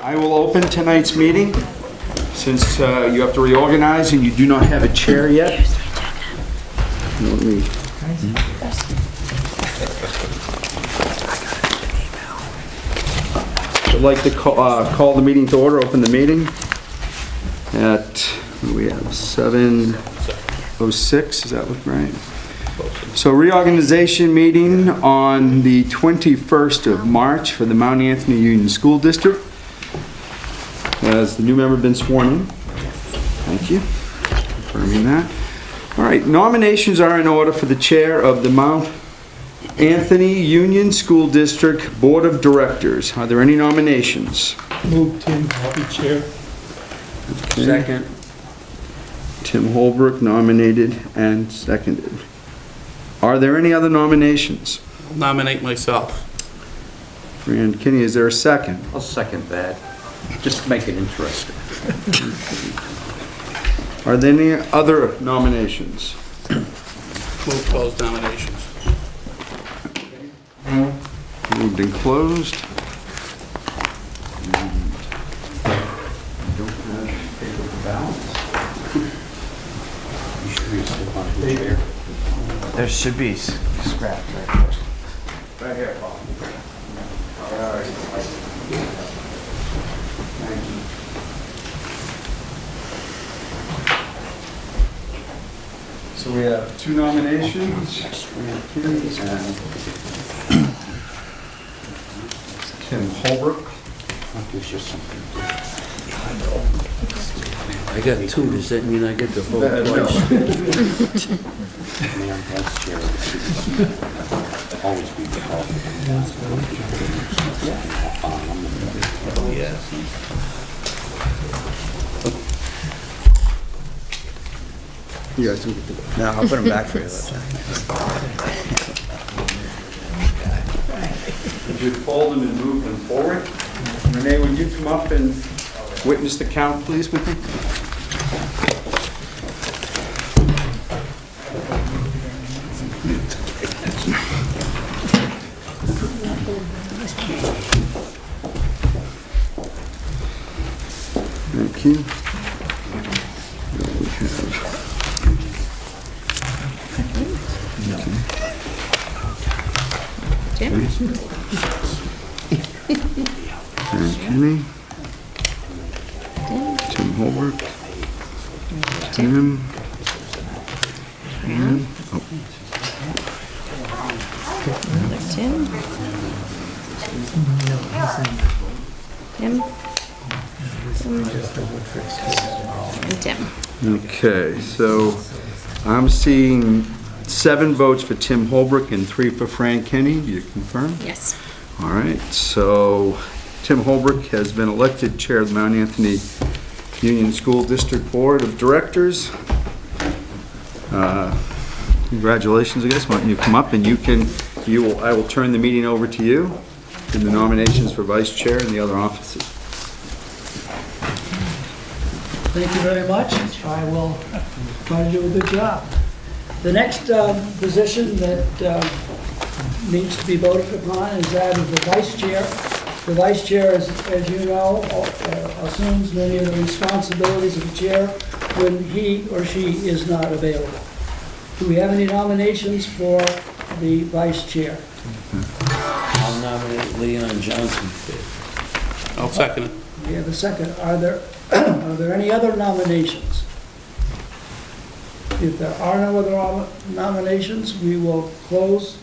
I will open tonight's meeting. Since you have to reorganize and you do not have a chair yet. Let me. I'd like to call the meeting to order, open the meeting at, what do we have, 7:06, is that right? So reorganization meeting on the 21st of March for the Mount Anthony Union School District. Has the new member been sworn in? Thank you. Confirming that. All right, nominations are in order for the chair of the Mount Anthony Union School District Board of Directors. Are there any nominations? Move Tim, I'll be chair. Okay. Second. Tim Holbrook nominated and seconded. Are there any other nominations? I'll nominate myself. Fran Kinney, is there a second? I'll second that, just to make it interesting. Are there any other nominations? Move closed nominations. Moved and closed. There should be scraps right there. Right here, Paul. All right. Thank you. So we have two nominations, Fran Kinney and Tim Holbrook. I got two, does that mean I get to vote No. twice? Mayor, vice chair. Always be the help. You guys can get the No, I'll put them back for you. Would you fold them and move them forward? Renee, would you come up and witness the count, please, with me? Thank you. Jim? Fran Kinney. Tim Holbrook. Tim. And, oh, Another Tim. And Tim. okay, so I'm seeing 7 votes for Tim Holbrook and 3 for Fran Kinney. Do you confirm? Yes. All right, so Tim Holbrook has been elected chair of the Mount Anthony Union School District Board of Directors. Congratulations, I guess. Why don't you come up and I will turn the meeting over to you in the nominations for vice chair and the other offices. Thank you very much. I will try to do a good job. The next position that needs to be voted upon is that of the vice chair. The vice chair, as you know, assumes many of the responsibilities of the chair when he or she is not available. Do we have any nominations for the vice chair? I'll nominate Leon Johnson. I'll second it. We have a second. Are there any other nominations? If there are no other nominations, we will close.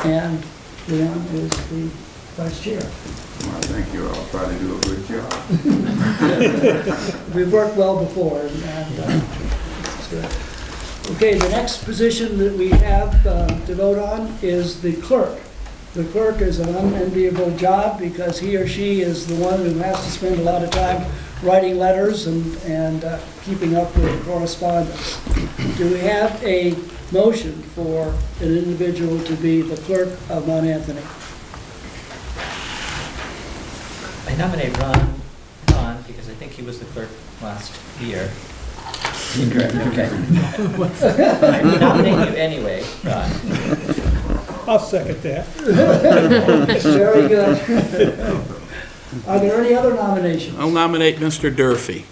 And Leon is the vice chair. Well, thank you. I'll try to do a good job. We've worked well before, and it's good. Okay, the next position that we have to vote on is the clerk. The clerk is an unenviable job because he or she is the one who has to spend a lot of time writing letters and keeping up with correspondence. Do we have a motion for an individual to be the clerk of Mount Anthony? I nominate Ron because I think he was the clerk last year. Incorrect, okay. I nominate you anyway, Ron. I'll second that. Very good. Are there any other nominations? I'll nominate Mr. Durfee.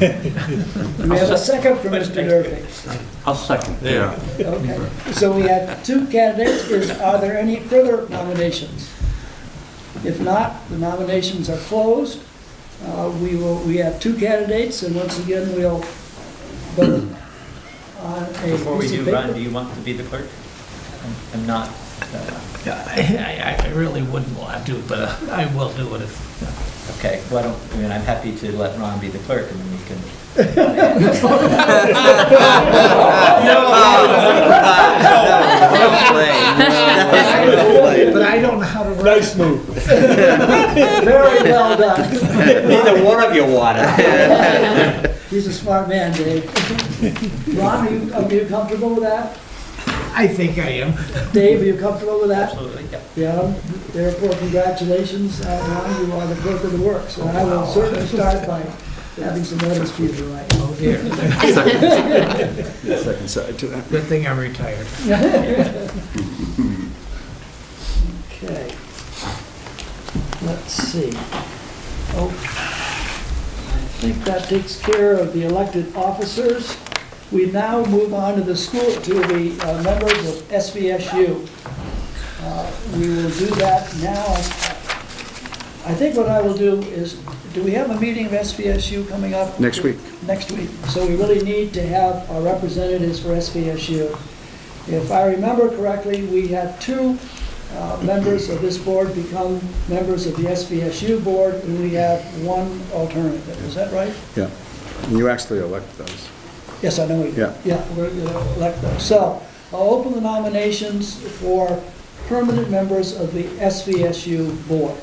We have a second for Mr. Durfee. I'll second. There. Okay, so we have two candidates. Are there any further nominations? If not, the nominations are closed. We have two candidates, and once again, we'll vote on a Before we piece of do, Ron, paper. do you want to be the clerk? I'm not, I really wouldn't want to, but I will do it if. okay, why don't, I mean, I'm happy to let Ron be the clerk, and then we can. But I don't know how to write. Nice move. Very well done. Neither one of you want it. He's a smart man, Dave. Ron, are you comfortable with that? I think I am. Dave, are you comfortable with that? Absolutely, yeah. Yeah, therefore, congratulations, Ron, you are the clerk of the works. And I will certainly start by having some letters for you to write. Oh, dear. Second side to that. Good thing I'm retired. Okay. Let's see. Oh, I think that takes care of the elected officers. We now move on to the school, to the members of SVSU. We will do that now. I think what I will do is, do we have a meeting of SVSU coming up? Next week. Next week. So we really need to have our representatives for SVSU. If I remember correctly, we have two members of this board become members of the SVSU board, and we have one alternative. Is that right? Yeah. And you actually elect those. Yes, I know we do. Yeah. Yeah, we're going to elect those. So I'll open the nominations for permanent members of the SVSU board.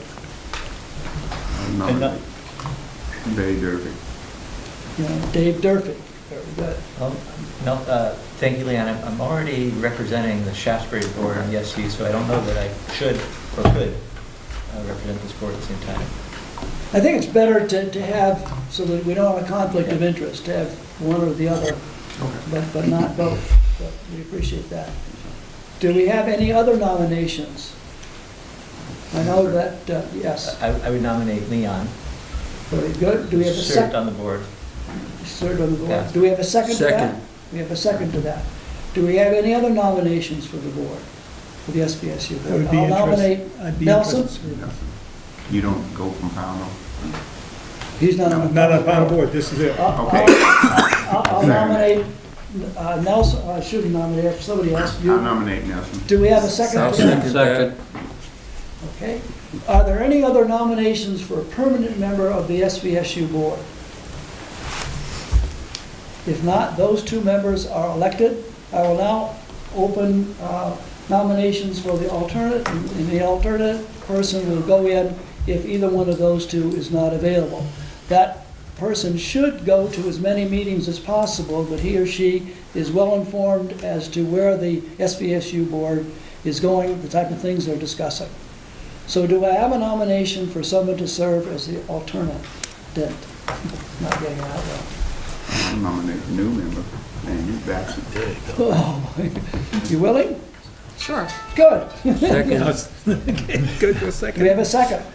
Dave Durfee. Dave Durfee. Very good. No, thank you, Leon. I'm already representing the Shaftesbury Board on the SU, so I don't know that I should or could represent this board at the same time. I think it's better to have, so that we don't have a conflict of interest, to have one or the other, but not both. But we appreciate that. Do we have any other nominations? I know that, yes, I would nominate Leon. very good. Do we have a Served second? on the board. Served on the board. Yeah. Do we have a second to that? Second. We have a second to that. Do we have any other nominations for the board, for the SVSU board? That would be I'll nominate I'd be Nelson. interested. You don't go from Pownell? He's not on the. Not up on board, this is it. Okay. I'll nominate Nelson, I shouldn't nominate somebody else. I'll nominate Nelson. Do we have a second to that? Second. Okay. Are there any other nominations for a permanent member of the SVSU board? If not, those two members are elected. I will now open nominations for the alternate, and the alternate person will go in if either one of those two is not available. That person should go to as many meetings as possible, but he or she is well informed as to where the SVSU board is going, the type of things they're discussing. So do I have a nomination for someone to serve as the alternate? Not getting out well. I'll nominate a new member, Andy Batson. Oh, you willing? Sure. Good. Second. Good for a Do second. we have a second?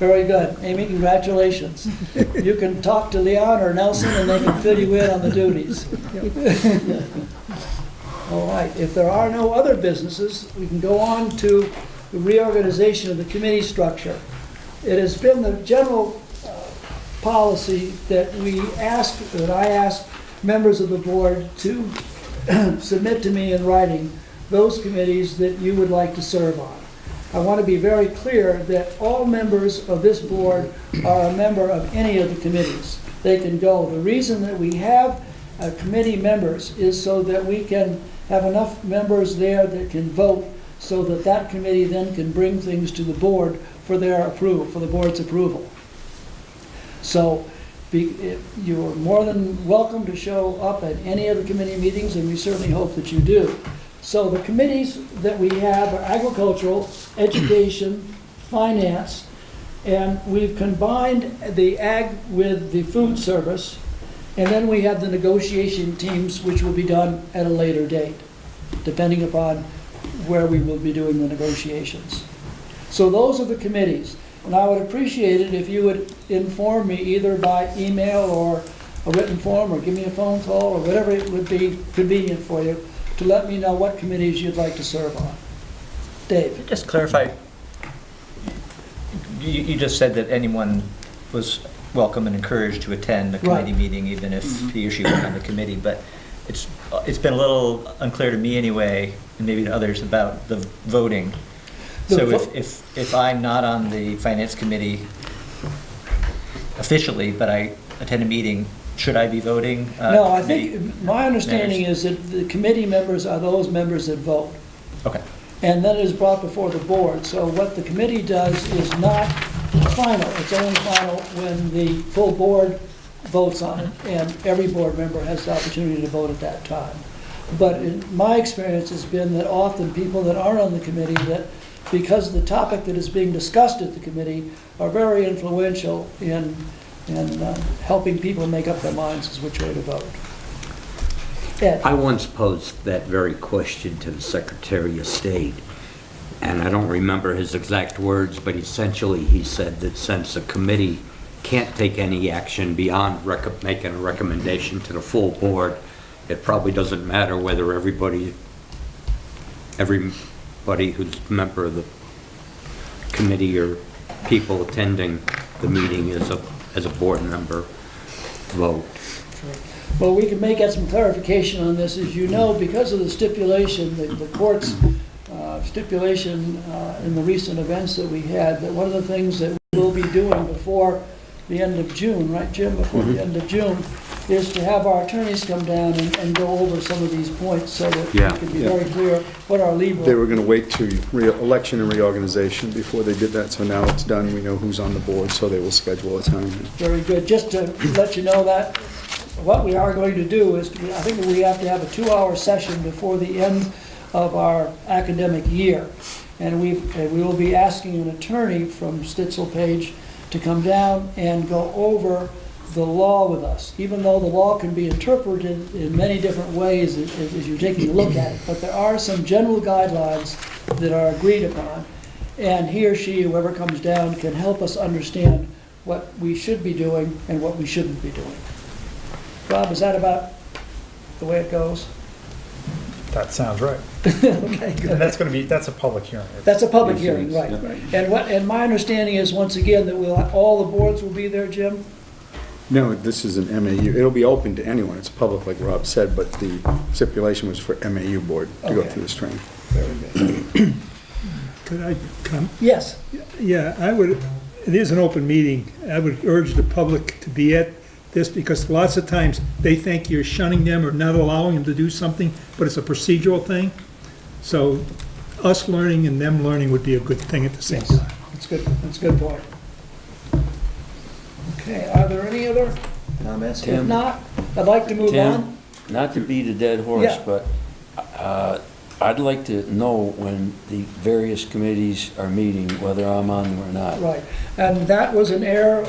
Very good. Amy, congratulations. You can talk to Leon or Nelson and they can fill you in on the duties. All right, if there are no other businesses, we can go on to the reorganization of the committee structure. It has been the general policy that I ask members of the board to submit to me in writing those committees that you would like to serve on. I want to be very clear that all members of this board are a member of any of the committees. They can go. The reason that we have committee members is so that we can have enough members there that can vote, so that that committee then can bring things to the board for their approval, for the board's approval. So you're more than welcome to show up at any of the committee meetings, and we certainly hope that you do. So the committees that we have are agricultural, education, finance, and we've combined the ag with the food service, and then we have the negotiation teams, which will be done at a later date, depending upon where we will be doing the negotiations. So those are the committees. And I would appreciate it if you would inform me either by email or a written form, or give me a phone call, or whatever it would be convenient for you, to let me know what committees you'd like to serve on. Dave? Just clarify, you just said that anyone was welcome and encouraged to attend a committee Right. meeting, even if he or she wasn't on the committee, but it's been a little unclear to me anyway, and maybe to others, about the voting. The So vo- if I'm not on the finance committee officially, but I attend a meeting, should I be voting? No, I committee think, my understanding members? is that the committee members are those members that vote. Okay, And then it is brought before the board. So what the committee does is not final. It's only final when the full board votes on it, and every board member has the opportunity to vote at that time. But in my experience has been that often people that aren't on the committee, that because the topic that is being discussed at the committee are very influential in helping people make up their minds as which way to vote. Ed? I once posed that very question to the Secretary of State, and I don't remember his exact words, but essentially he said that since the committee can't take any action beyond making a recommendation to the full board, it probably doesn't matter whether everybody who's a member of the committee or people attending the meeting as a board member vote. Well, we can get some clarification on this. As you know, because of the stipulation, the court's stipulation in the recent events that we had, that one of the things that we'll be doing before the end of June, right, Jim? Before the end of June, is to have our attorneys come down and go over some of these points so that we Yeah. can be very clear what our legal... They were going to wait to election and reorganization before they did that, so now it's done. We know who's on the board, so they will schedule a time. Very good. Just to let you know that what we are going to do is, I think we have to have a 2-hour session before the end of our academic year. And we will be asking an attorney from Stitzel Page to come down and go over the law with us, even though the law can be interpreted in many different ways as you're taking a look at it. But there are some general guidelines that are agreed upon, and he or she, whoever comes down, can help us understand what we should be doing and what we shouldn't be doing. Rob, is that about the way it goes? That sounds right. Okay, good. And that's a public hearing. That's a public hearing, right. And my understanding is, once again, that all the boards will be there, Jim? No, this is an MAU. It'll be open to anyone. It's public, like Rob said, but the stipulation was for MAU board to go Okay. through this training. Very good. Could I come? Yes, Yeah, I would, it is an open meeting. I would urge the public to be at this, because lots of times they think you're shunning them or not allowing them to do something, but it's a procedural thing. So us learning and them learning would be a good thing at the same yes, time. that's good, that's a good point. Okay, are there any other comments? If Tim? not, I'd like to move Tim? on. Not to beat a dead horse, Yeah. but I'd like to know when the various committees are meeting, whether I'm on them or not. Right, and that was an error.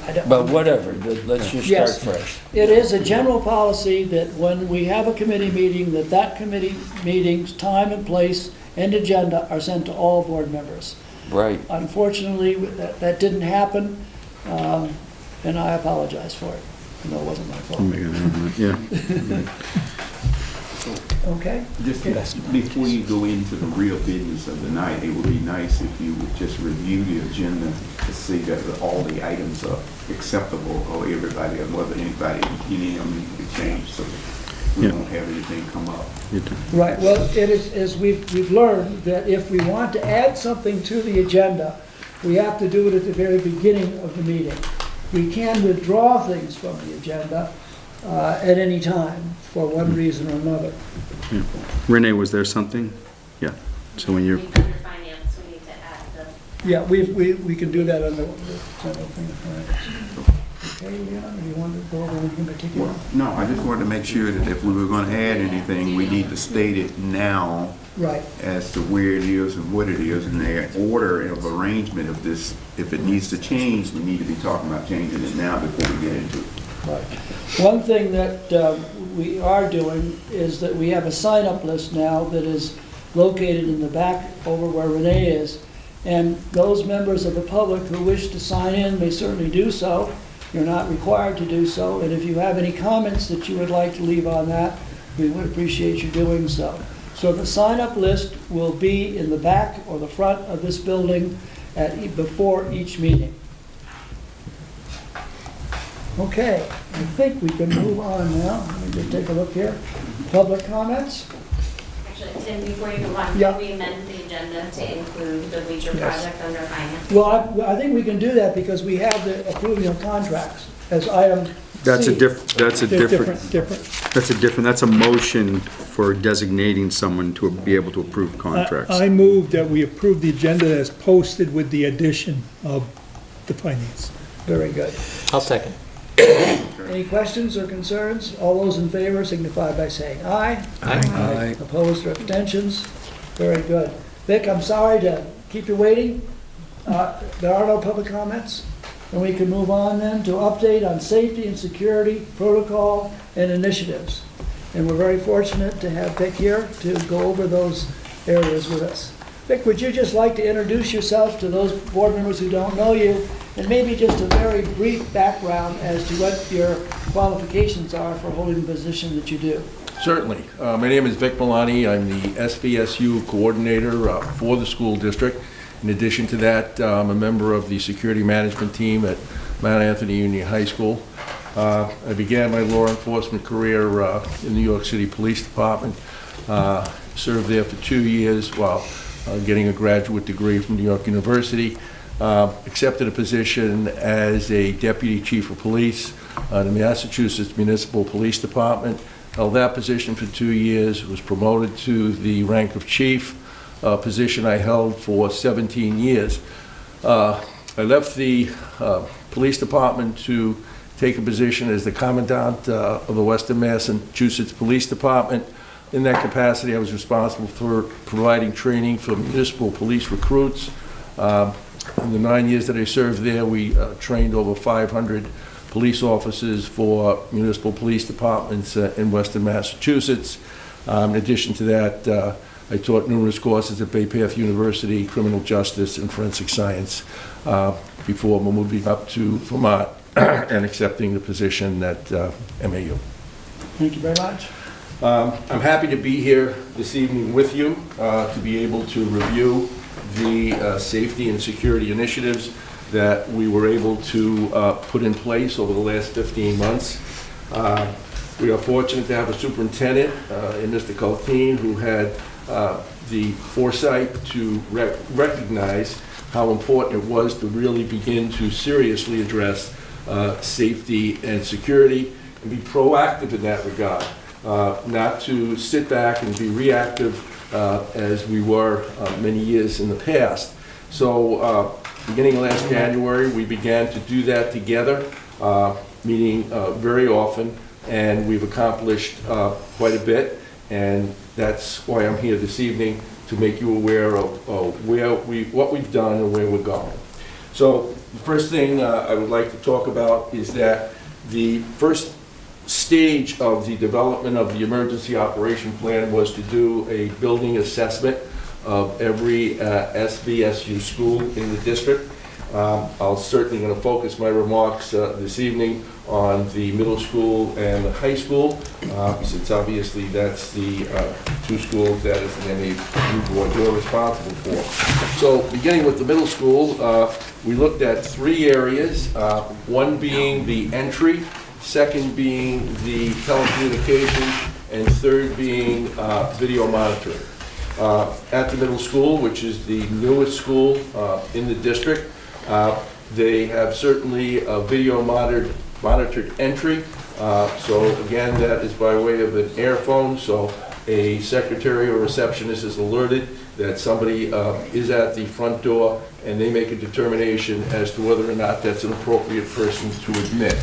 I don't- But whatever, let's just start Yes. fresh. It is a general policy that when we have a committee meeting, that committee meeting's time and place and agenda are sent to all board members. Right. Unfortunately, that didn't happen, and I apologize for it. No, it wasn't my fault. Yeah. Okay? Just before you go into the real business of the night, it would be nice if you would just review the agenda to see that all the items are acceptable or everybody, or whether any of them need to be changed, so we Yeah. don't have anything come up. Right, well, it is, as we've learned, that if we want to add something to the agenda, we have to do it at the very beginning of the meeting. We can withdraw things from the agenda at any time, for one reason or another. Renee, was there something? Yeah. So when you're, Under finance, we need to add the Yeah, we can do that on the general thing. Okay, Leon, do you want to go over anything in particular? Well, no, I just wanted to make sure that if we were gonna add anything, we need to state it now Right, as to where it is and what it is, and the order of arrangement of this. If it needs to change, we need to be talking about changing it now before we get into it. right. One thing that we are doing is that we have a sign-up list now that is located in the back over where Renee is. And those members of the public who wish to sign in may certainly do so. You're not required to do so. And if you have any comments that you would like to leave on that, we would appreciate you doing so. So the sign-up list will be in the back or the front of this building before each meeting. Okay, I think we can move on now. Let me just take a look here. Public comments? Actually, Tim, before you move on, Yeah. can we amend the agenda to include the bleacher Yes. project under finance? Well, I think we can do that because we have the approving of contracts as item C. That's a They're different, different. that's a motion for designating someone to be able to approve contracts. I move that we approve the agenda as posted with the addition of the finance. Very good. I'll second. Any questions or concerns? All those in favor signify by saying aye. Aye. Opposed or abstentions? Very good. Vic, I'm sorry to keep you waiting. There are no public comments? And we can move on then to update on safety and security protocol and initiatives. And we're very fortunate to have Vic here to go over those areas with us. Vic, would you just like to introduce yourself to those board members who don't know you, and maybe just a very brief background as to what your qualifications are for holding the position that you do? Certainly. My name is Vic Milani. I'm the SVSU coordinator for the school district. In addition to that, I'm a member of the security management team at Mount Anthony Union High School. I began my law enforcement career in the New York City Police Department. Served there for 2 years while getting a graduate degree from New York University. Accepted a position as a deputy chief of police in the Massachusetts Municipal Police Department. Held that position for 2 years, was promoted to the rank of chief, a position I held for 17 years. I left the police department to take a position as the commandant of the Western Massachusetts Police Department. In that capacity, I was responsible for providing training for municipal police recruits. In the 9 years that I served there, we trained over 500 police officers for municipal police departments in Western Massachusetts. In addition to that, I taught numerous courses at Bay Path University, criminal justice and forensic science, before moving up to Vermont and accepting the position at MAU. Thank you very much. I'm happy to be here this evening with you to be able to review the safety and security initiatives that we were able to put in place over the last 15 months. We are fortunate to have a superintendent in Mr. Culteen who had the foresight to recognize how important it was to really begin to seriously address safety and security and be proactive in that regard. Not to sit back and be reactive as we were many years in the past. So beginning last January, we began to do that together, meeting very often, and we've accomplished quite a bit, and that's why I'm here this evening, to make you aware of what we've done and where we're going. So the first thing I would like to talk about is that the first stage of the development of the emergency operation plan was to do a building assessment of every SVSU school in the district. I'll certainly going to focus my remarks this evening on the middle school and the high school, since obviously that's the two schools that as the MAU board you're responsible for. So beginning with the middle school, we looked at 3 areas, one being the entry, second being the telecommunications, and third being video monitoring. At the middle school, which is the newest school in the district, they have certainly a video monitored entry. So again, that is by way of an airphone, so a secretary or receptionist is alerted that somebody is at the front door, and they make a determination as to whether or not that's an appropriate person to admit.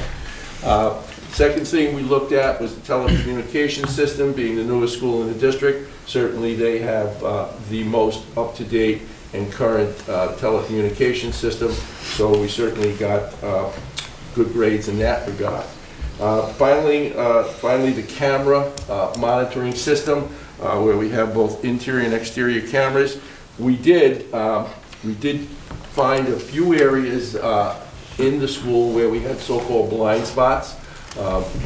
Second thing we looked at was the telecommunication system, being the newest school in the district. Certainly they have the most up-to-date and current telecommunication system, so we certainly got good grades in that regard. Finally, the camera monitoring system, where we have both interior and exterior cameras. We did find a few areas in the school where we had so-called blind spots.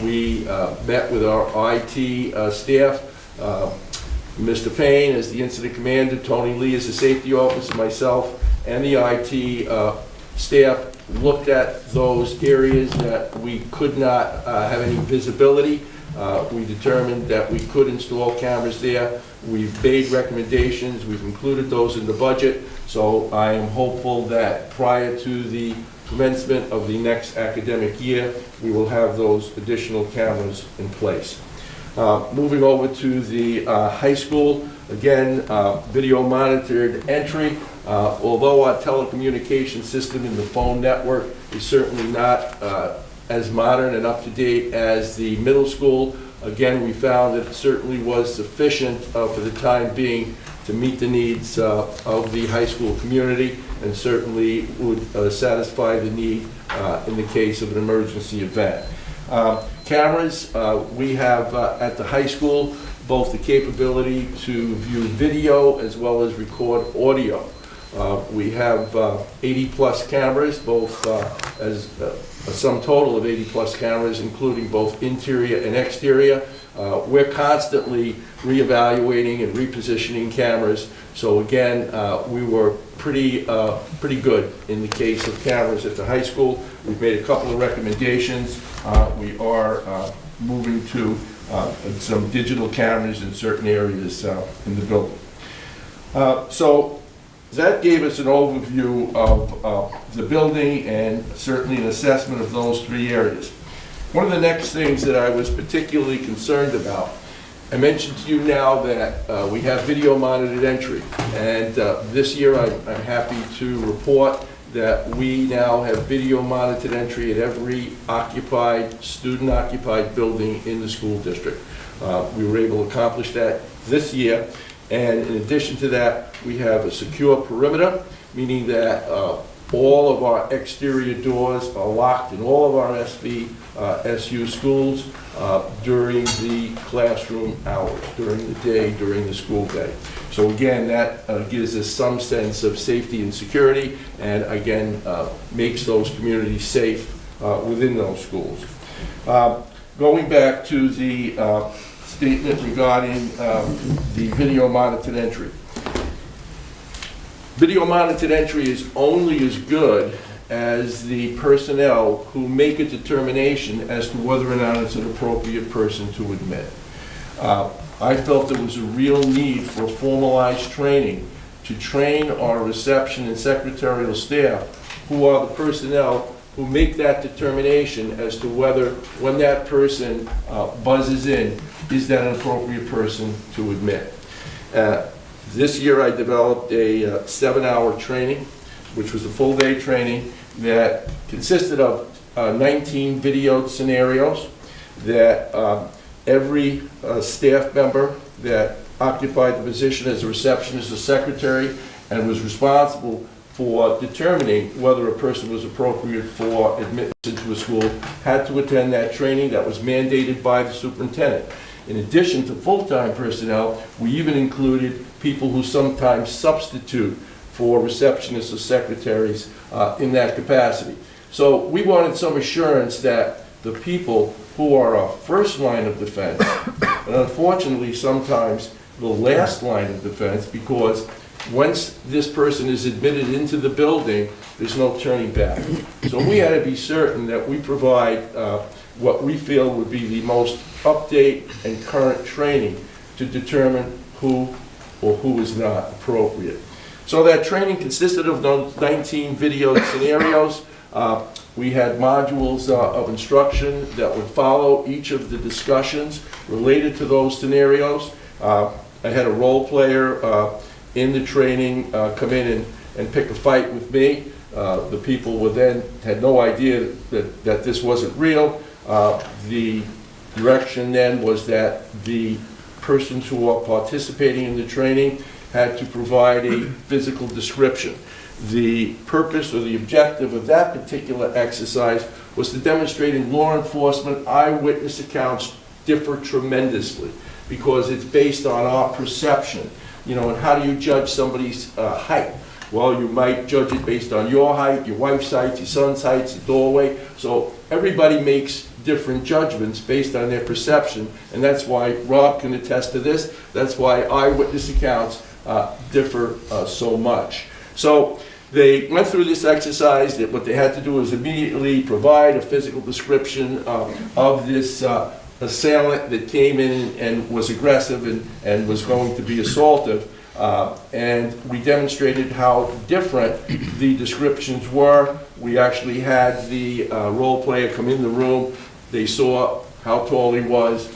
We met with our IT staff, Mr. Payne as the incident commander, Tony Lee as the safety officer, myself, and the IT staff looked at those areas that we could not have any visibility. We determined that we could install cameras there. We've made recommendations. We've included those in the budget. So I am hopeful that prior to the commencement of the next academic year, we will have those additional cameras in place. Moving over to the high school, again, video monitored entry. Although our telecommunication system in the phone network is certainly not as modern and up-to-date as the middle school, again, we found that it certainly was sufficient for the time being to meet the needs of the high school community, and certainly would satisfy the need in the case of an emergency event. Cameras, we have at the high school both the capability to view video as well as record audio. We have 80-plus cameras, both as a sum total of 80-plus cameras, including both interior and exterior. We're constantly reevaluating and repositioning cameras. So again, we were pretty good in the case of cameras at the high school. We've made a couple of recommendations. We are moving to some digital cameras in certain areas in the building. So that gave us an overview of the building and certainly an assessment of those three areas. One of the next things that I was particularly concerned about, I mentioned to you now that we have video monitored entry, and this year I'm happy to report that we now have video monitored entry at every student-occupied building in the school district. We were able to accomplish that this year, and in addition to that, we have a secure perimeter, meaning that all of our exterior doors are locked in all of our SU schools during the classroom hours, during the day, during the school day. So again, that gives us some sense of safety and security, and again, makes those communities safe within those schools. Going back to the statement regarding the video monitored entry. Video monitored entry is only as good as the personnel who make a determination as to whether or not it's an appropriate person to admit. I felt there was a real need for formalized training to train our reception and secretarial staff, who are the personnel who make that determination as to whether, when that person buzzes in, is that an appropriate person to admit. This year I developed a 7-hour training, which was a full-day training that consisted of 19 videoed scenarios that every staff member that occupied the position as a receptionist or secretary and was responsible for determining whether a person was appropriate for admittance into a school had to attend that training that was mandated by the superintendent. In addition to full-time personnel, we even included people who sometimes substitute for receptionists or secretaries in that capacity. So we wanted some assurance that the people who are our first line of defense, and unfortunately sometimes the last line of defense, because once this person is admitted into the building, there's no turning back. So we had to be certain that we provide what we feel would be the most update and current training to determine who or who is not appropriate. So that training consisted of those 19 video scenarios. We had modules of instruction that would follow each of the discussions related to those scenarios. I had a role player in the training come in and pick a fight with me. The people were then had no idea that this wasn't real. The direction then was that the persons who are participating in the training had to provide a physical description. The purpose or the objective of that particular exercise was to demonstrate in law enforcement eyewitness accounts differ tremendously because it's based on our perception. You know, and how do you judge somebody's height? Well, you might judge it based on your height, your wife's height, your son's height, the doorway. So everybody makes different judgments based on their perception, and that's why Rob can attest to this. That's why eyewitness accounts differ so much. So they went through this exercise. That what they had to do was immediately provide a physical description of this assailant that came in and was aggressive and was going to be assaultive. And we demonstrated how different the descriptions were. We actually had the role player come in the room. They saw how tall he was,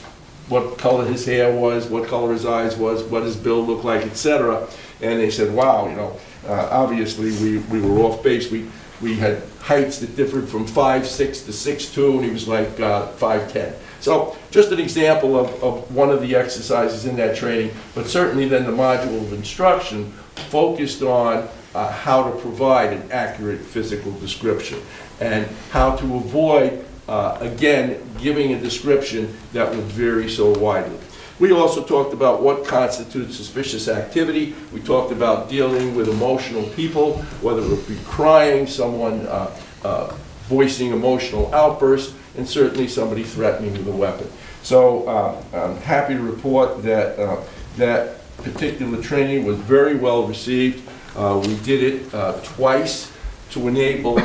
what color his hair was, what color his eyes was, what his build looked like, etc. And they said, wow, you know, obviously we were off base. We had heights that differed from 5'6" to 6'2", and he was like 5'10". So just an example of one of the exercises in that training, but certainly then the module of instruction focused on how to provide an accurate physical description and how to avoid, again, giving a description that would vary so widely. We also talked about what constitutes suspicious activity. We talked about dealing with emotional people, whether it be crying, someone voicing emotional outbursts, and certainly somebody threatening with a weapon. So I'm happy to report that that particular training was very well received. We did it twice to enable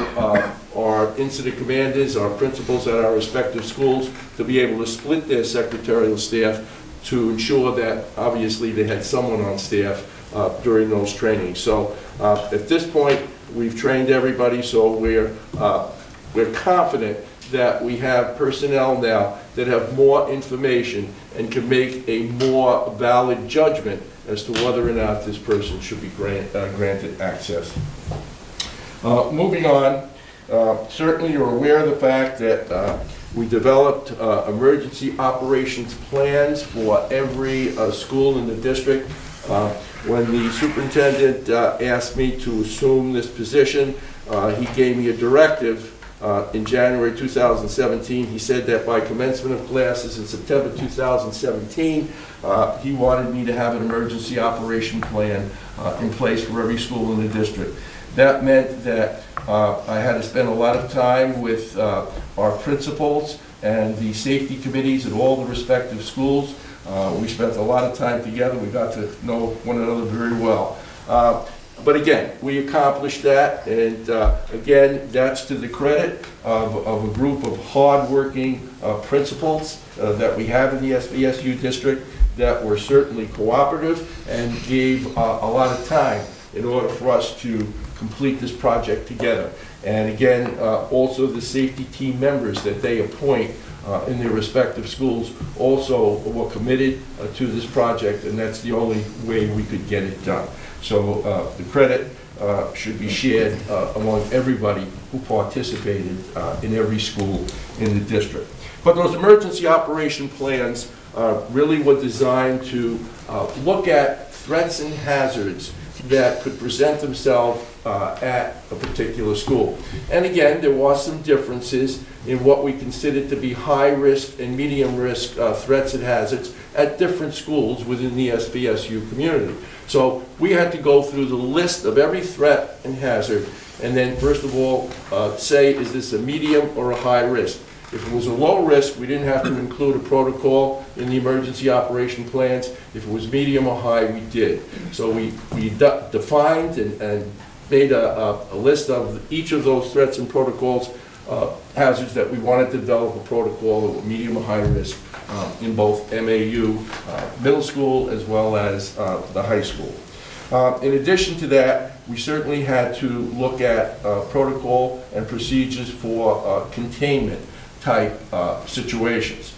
our incident commanders, our principals at our respective schools to be able to split their secretarial staff to ensure that obviously they had someone on staff during those trainings. So at this point, we've trained everybody, so we're confident that we have personnel now that have more information and can make a more valid judgment as to whether or not this person should be granted access. Moving on, certainly you're aware of the fact that we developed emergency operations plans for every school in the district. When the superintendent asked me to assume this position, he gave me a directive in January 2017. He said that by commencement of classes in September 2017, he wanted me to have an emergency operation plan in place for every school in the district. That meant that I had to spend a lot of time with our principals and the safety committees at all the respective schools. We spent a lot of time together. We got to know one another very well. But again, we accomplished that, and again, that's to the credit of a group of hard-working principals that we have in the SVSU district that were certainly cooperative and gave a lot of time in order for us to complete this project together. And again, also the safety team members that they appoint in their respective schools also were committed to this project, and that's the only way we could get it done. So the credit should be shared among everybody who participated in every school in the district. But those emergency operation plans really were designed to look at threats and hazards that could present themselves at a particular school. And again, there was some differences in what we considered to be high risk and medium risk threats and hazards at different schools within the SVSU community. So we had to go through the list of every threat and hazard, and then first of all say, is this a medium or a high risk? If it was a low risk, we didn't have to include a protocol in the emergency operation plans. If it was medium or high, we did. So we defined and made a list of each of those threats and protocols, hazards that we wanted to develop a protocol that were medium or high risk in both MAU, middle school, as well as the high school. In addition to that, we certainly had to look at protocol and procedures for containment type situations.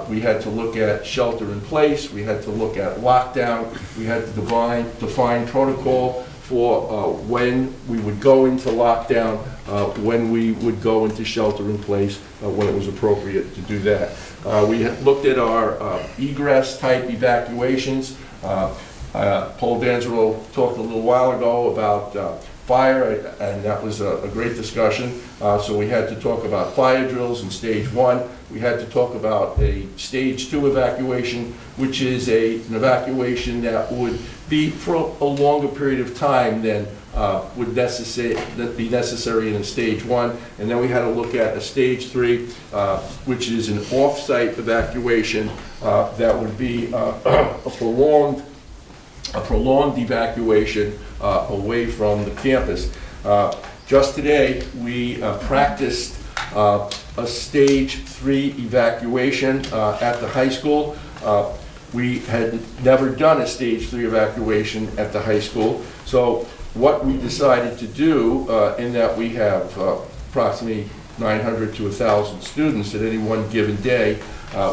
We had to look at shelter in place, we had to look at lockdown, we had to define protocol for when we would go into lockdown, when we would go into shelter in place, when it was appropriate to do that. We had looked at our egress type evacuations. Paul D'Angelo talked a little while ago about fire, and that was a great discussion. So we had to talk about fire drills in stage 1. We had to talk about a stage 2 evacuation, which is an evacuation that would be for a longer period of time than would be necessary in a stage 1. And then we had to look at a stage 3, which is an off-site evacuation that would be a prolonged evacuation away from the campus. Just today, we practiced a stage 3 evacuation at the high school. We had never done a stage 3 evacuation at the high school. So what we decided to do, in that we have approximately 900 to 1,000 students at any one given day,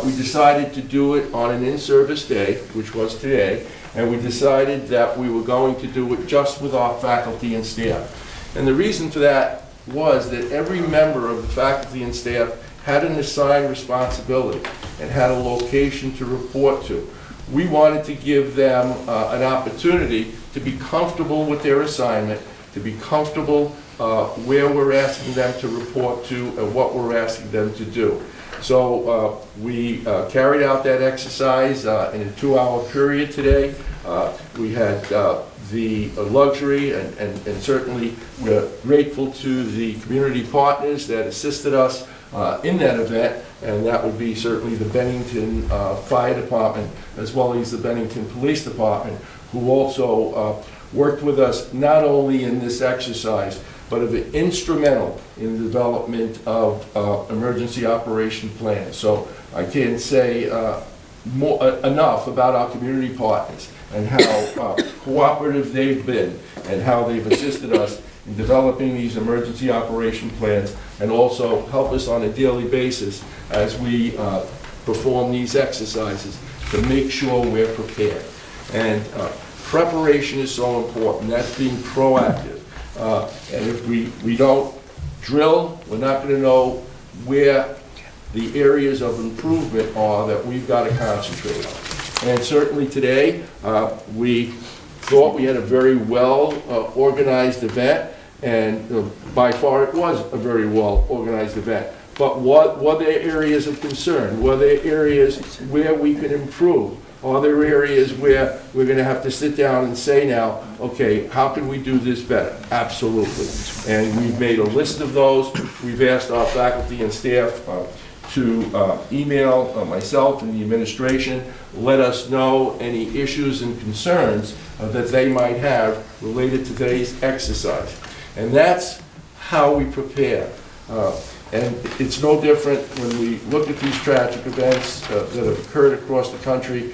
we decided to do it on an in-service day, which was today, and we decided that we were going to do it just with our faculty and staff. And the reason for that was that every member of the faculty and staff had an assigned responsibility and had a location to report to. We wanted to give them an opportunity to be comfortable with their assignment, to be comfortable where we're asking them to report to and what we're asking them to do. So we carried out that exercise in a 2-hour period today. We had the luxury, and certainly we're grateful to the community partners that assisted us in that event, and that would be certainly the Bennington Fire Department as well as the Bennington Police Department, who also worked with us not only in this exercise, but have been instrumental in the development of emergency operation plans. So I can't say enough about our community partners and how cooperative they've been and how they've assisted us in developing these emergency operation plans, and also help us on a daily basis as we perform these exercises to make sure we're prepared. And preparation is so important. That's being proactive. And if we don't drill, we're not going to know where the areas of improvement are that we've got to concentrate on. And certainly today, we thought we had a very well organized event, and by far it was a very well organized event. But what were there areas of concern? Were there areas where we could improve? Are there areas where we're going to have to sit down and say now, okay, how can we do this better? Absolutely. And we've made a list of those. We've asked our faculty and staff to email myself and the administration, let us know any issues and concerns that they might have related to today's exercise. And that's how we prepare. And it's no different when we look at these tragic events that have occurred across the country.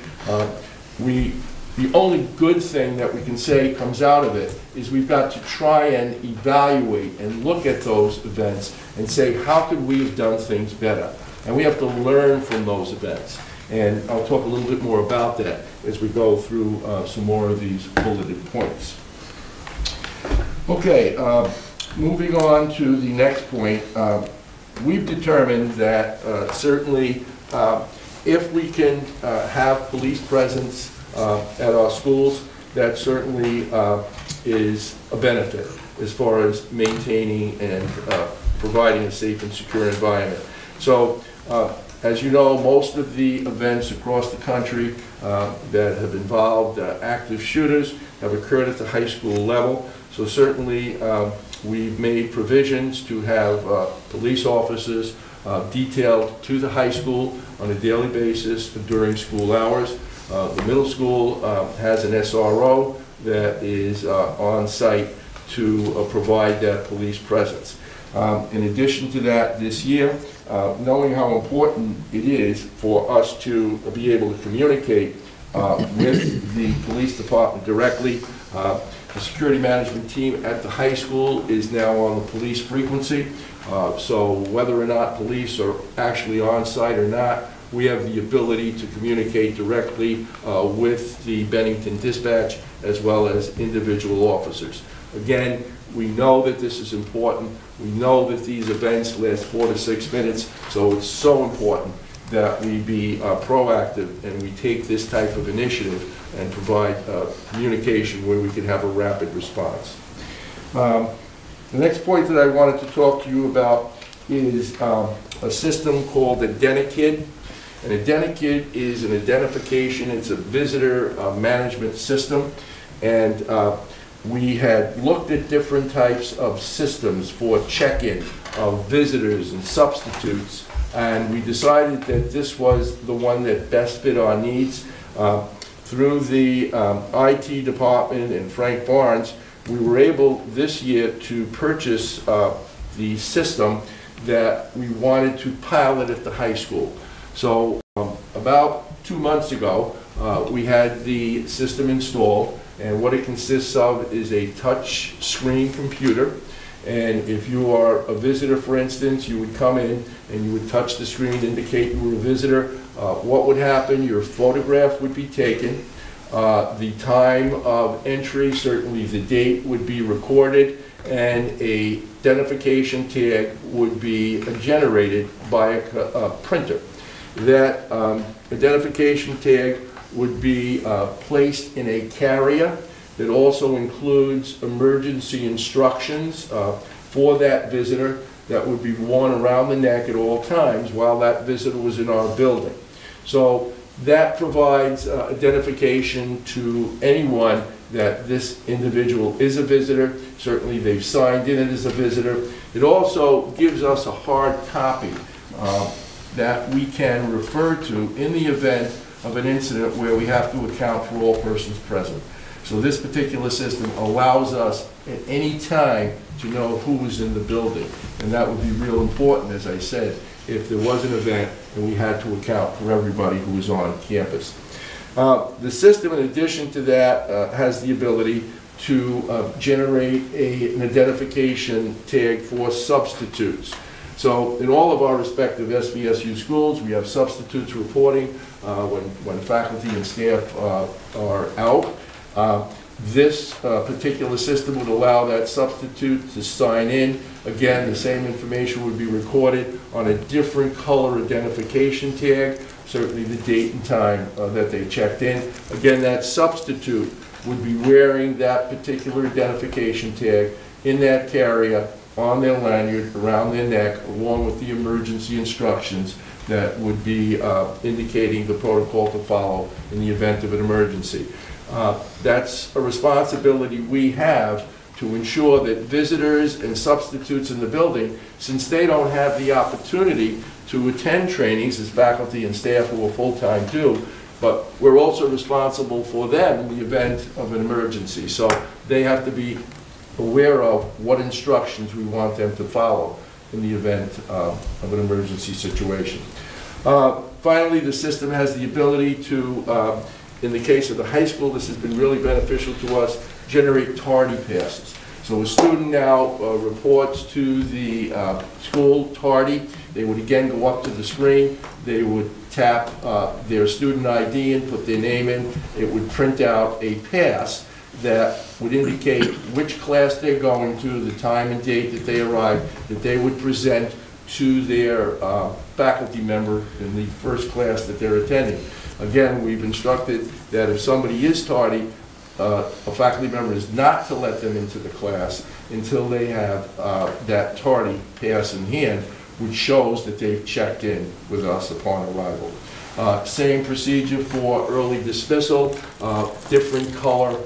The only good thing that we can say comes out of it is we've got to try and evaluate and look at those events and say, how could we have done things better? And we have to learn from those events. And I'll talk a little bit more about that as we go through some more of these bulleted points. Okay, moving on to the next point. We've determined that certainly if we can have police presence at our schools, that certainly is a benefit as far as maintaining and providing a safe and secure environment. So, as you know, most of the events across the country that have involved active shooters have occurred at the high school level. So certainly we've made provisions to have police officers detailed to the high school on a daily basis during school hours. The middle school has an SRO that is on site to provide that police presence. In addition to that, this year, knowing how important it is for us to be able to communicate with the police department directly, the security management team at the high school is now on the police frequency. So whether or not police are actually on site or not, we have the ability to communicate directly with the Bennington Dispatch as well as individual officers. Again, we know that this is important. We know that these events last 4 to 6 minutes, so it's so important that we be proactive and we take this type of initiative and provide communication where we can have a rapid response. The next point that I wanted to talk to you about is a system called Identikid. An Identikid is an identification, it's a visitor management system, and we had looked at different types of systems for check-in of visitors and substitutes, and we decided that this was the one that best fit our needs. Through the IT department and Frank Barnes, we were able this year to purchase the system that we wanted to pilot at the high school. So about 2 months ago, we had the system installed, and what it consists of is a touch screen computer. And if you are a visitor, for instance, you would come in and you would touch the screen, indicate you were a visitor. What would happen? Your photograph would be taken. The time of entry, certainly the date, would be recorded, and a identification tag would be generated by a printer. That identification tag would be placed in a carrier that also includes emergency instructions for that visitor that would be worn around the neck at all times while that visitor was in our building. So that provides identification to anyone that this individual is a visitor. Certainly they've signed in as a visitor. It also gives us a hard copy that we can refer to in the event of an incident where we have to account for all persons present. So this particular system allows us at any time to know who was in the building. And that would be real important, as I said, if there was an event and we had to account for everybody who was on campus. The system, in addition to that, has the ability to generate an identification tag for substitutes. So in all of our respective SVSU schools, we have substitutes reporting when faculty and staff are out. This particular system would allow that substitute to sign in. Again, the same information would be recorded on a different color identification tag, certainly the date and time that they checked in. Again, that substitute would be wearing that particular identification tag in that carrier on their lanyard around their neck, along with the emergency instructions that would be indicating the protocol to follow in the event of an emergency. That's a responsibility we have to ensure that visitors and substitutes in the building, since they don't have the opportunity to attend trainings as faculty and staff who are full-time do, but we're also responsible for them in the event of an emergency. So they have to be aware of what instructions we want them to follow in the event of an emergency situation. Finally, the system has the ability to, in the case of the high school, this has been really beneficial to us, generate tardy passes. So a student now reports to the school tardy. They would again go up to the screen. They would tap their student ID and put their name in. It would print out a pass that would indicate which class they're going to, the time and date that they arrived, that they would present to their faculty member in the first class that they're attending. Again, we've instructed that if somebody is tardy, a faculty member is not to let them into the class until they have that tardy pass in hand, which shows that they've checked in with us upon arrival. Same procedure for early dismissal. Different color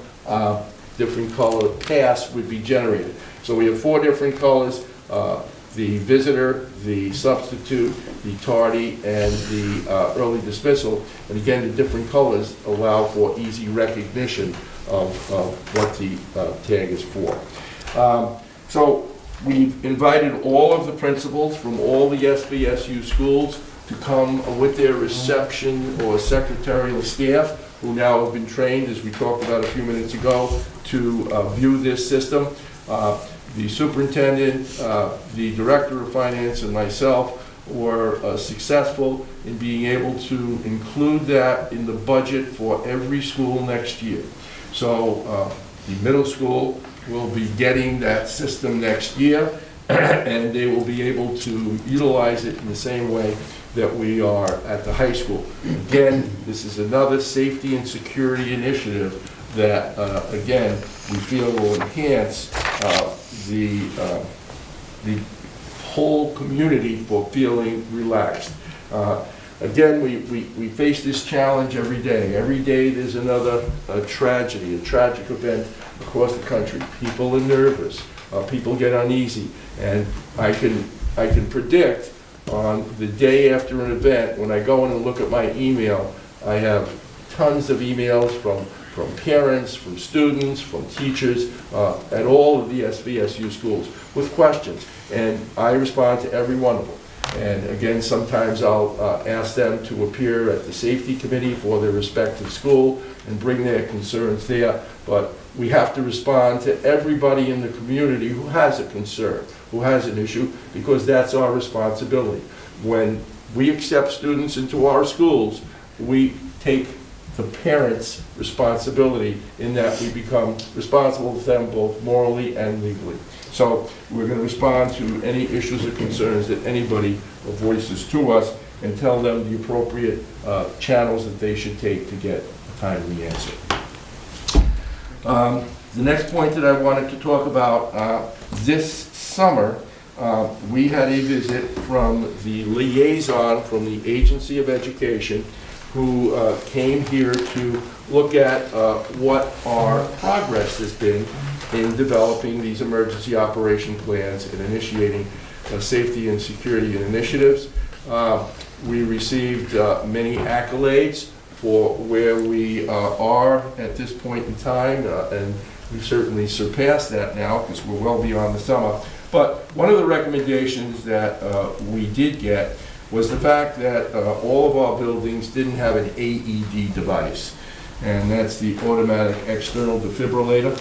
pass would be generated. So we have 4 different colors: the visitor, the substitute, the tardy, and the early dismissal. And again, the different colors allow for easy recognition of what the tag is for. So we've invited all of the principals from all the SVSU schools to come with their reception or secretarial staff, who now have been trained, as we talked about a few minutes ago, to view this system. The superintendent, the director of finance, and myself were successful in being able to include that in the budget for every school next year. So the middle school will be getting that system next year. and they will be able to utilize it in the same way that we are at the high school. Again, this is another safety and security initiative that, again, we feel will enhance the whole community for feeling relaxed. Again, we face this challenge every day. Every day there's another tragedy, a tragic event across the country. People are nervous, people get uneasy, and I can predict on the day after an event, when I go in and look at my email, I have tons of emails from parents, from students, from teachers, at all of the SVSU schools with questions, and I respond to every one of them. And again, sometimes I'll ask them to appear at the safety committee for their respective school and bring their concerns there, but we have to respond to everybody in the community who has a concern, who has an issue, because that's our responsibility. When we accept students into our schools, we take the parents' responsibility in that we become responsible to them both morally and legally. So we're going to respond to any issues or concerns that anybody voices to us and tell them the appropriate channels that they should take to get a timely answer. The next point that I wanted to talk about, this summer, we had a visit from the liaison from the Agency of Education who came here to look at what our progress has been in developing these emergency operation plans and initiating safety and security initiatives. We received many accolades for where we are at this point in time, and we've certainly surpassed that now because we're well beyond the summer. But one of the recommendations that we did get was the fact that all of our buildings didn't have an AED device, and that's the automatic external defibrillator.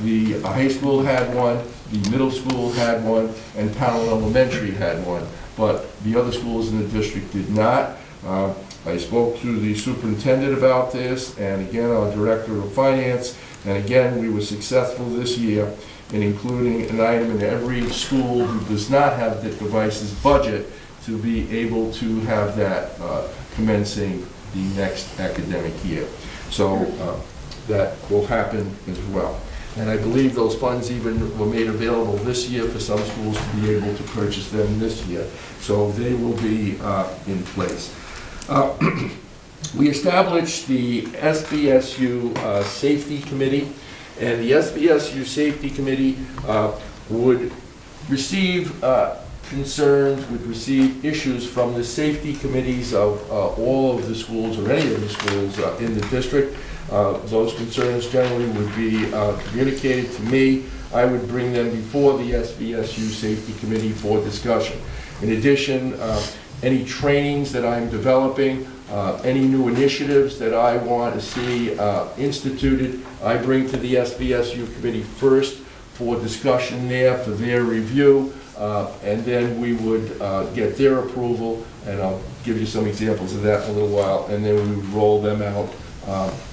The high school had one, the middle school had one, and Powell Elementary had one, but the other schools in the district did not. I spoke to the superintendent about this, and again, our director of finance, and again, we were successful this year in including an item in every school who does not have the device's budget to be able to have that commencing the next academic year. So that will happen as well. And I believe those funds even were made available this year for some schools to be able to purchase them this year. So they will be in place. We established the SVSU Safety Committee, and the SVSU Safety Committee would receive concerns, would receive issues from the safety committees of all of the schools or any of the schools in the district. Those concerns generally would be communicated to me. I would bring them before the SVSU Safety Committee for discussion. In addition, any trainings that I'm developing, any new initiatives that I want to see instituted, I bring to the SVSU Committee first for discussion there, for their review, and then we would get their approval, and I'll give you some examples of that in a little while, and then we would roll them out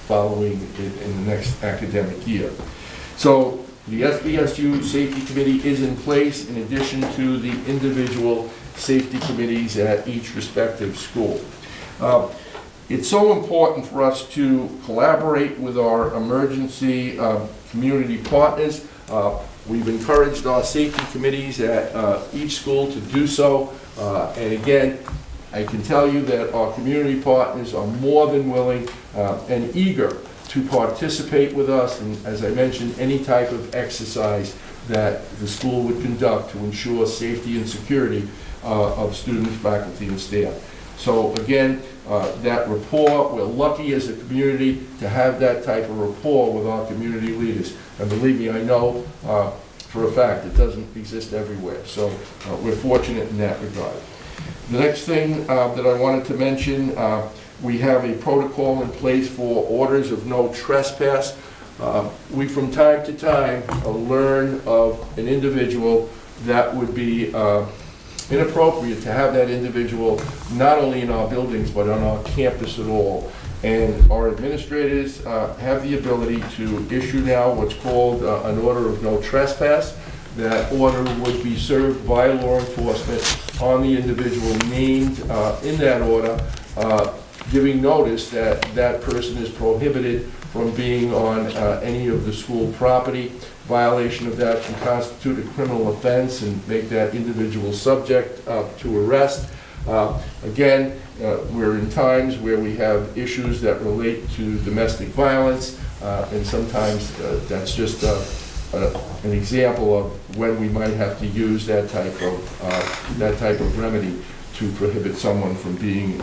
following in the next academic year. So the SVSU Safety Committee is in place in addition to the individual safety committees at each respective school. It's so important for us to collaborate with our emergency community partners. We've encouraged our safety committees at each school to do so. And again, I can tell you that our community partners are more than willing and eager to participate with us, and as I mentioned, any type of exercise that the school would conduct to ensure safety and security of students, faculty, and staff. So again, that rapport, we're lucky as a community to have that type of rapport with our community leaders. And believe me, I know for a fact it doesn't exist everywhere. So we're fortunate in that regard. The next thing that I wanted to mention, we have a protocol in place for orders of no trespass. We from time to time learn of an individual that would be inappropriate to have that individual not only in our buildings but on our campus at all. And our administrators have the ability to issue now what's called an order of no trespass. that order would be served by law enforcement on the individual named in that order, giving notice that that person is prohibited from being on any of the school property. Violation of that can constitute a criminal offense and make that individual subject to arrest. Again, we're in times where we have issues that relate to domestic violence, and sometimes that's just an example of when we might have to use that type of remedy to prohibit someone from being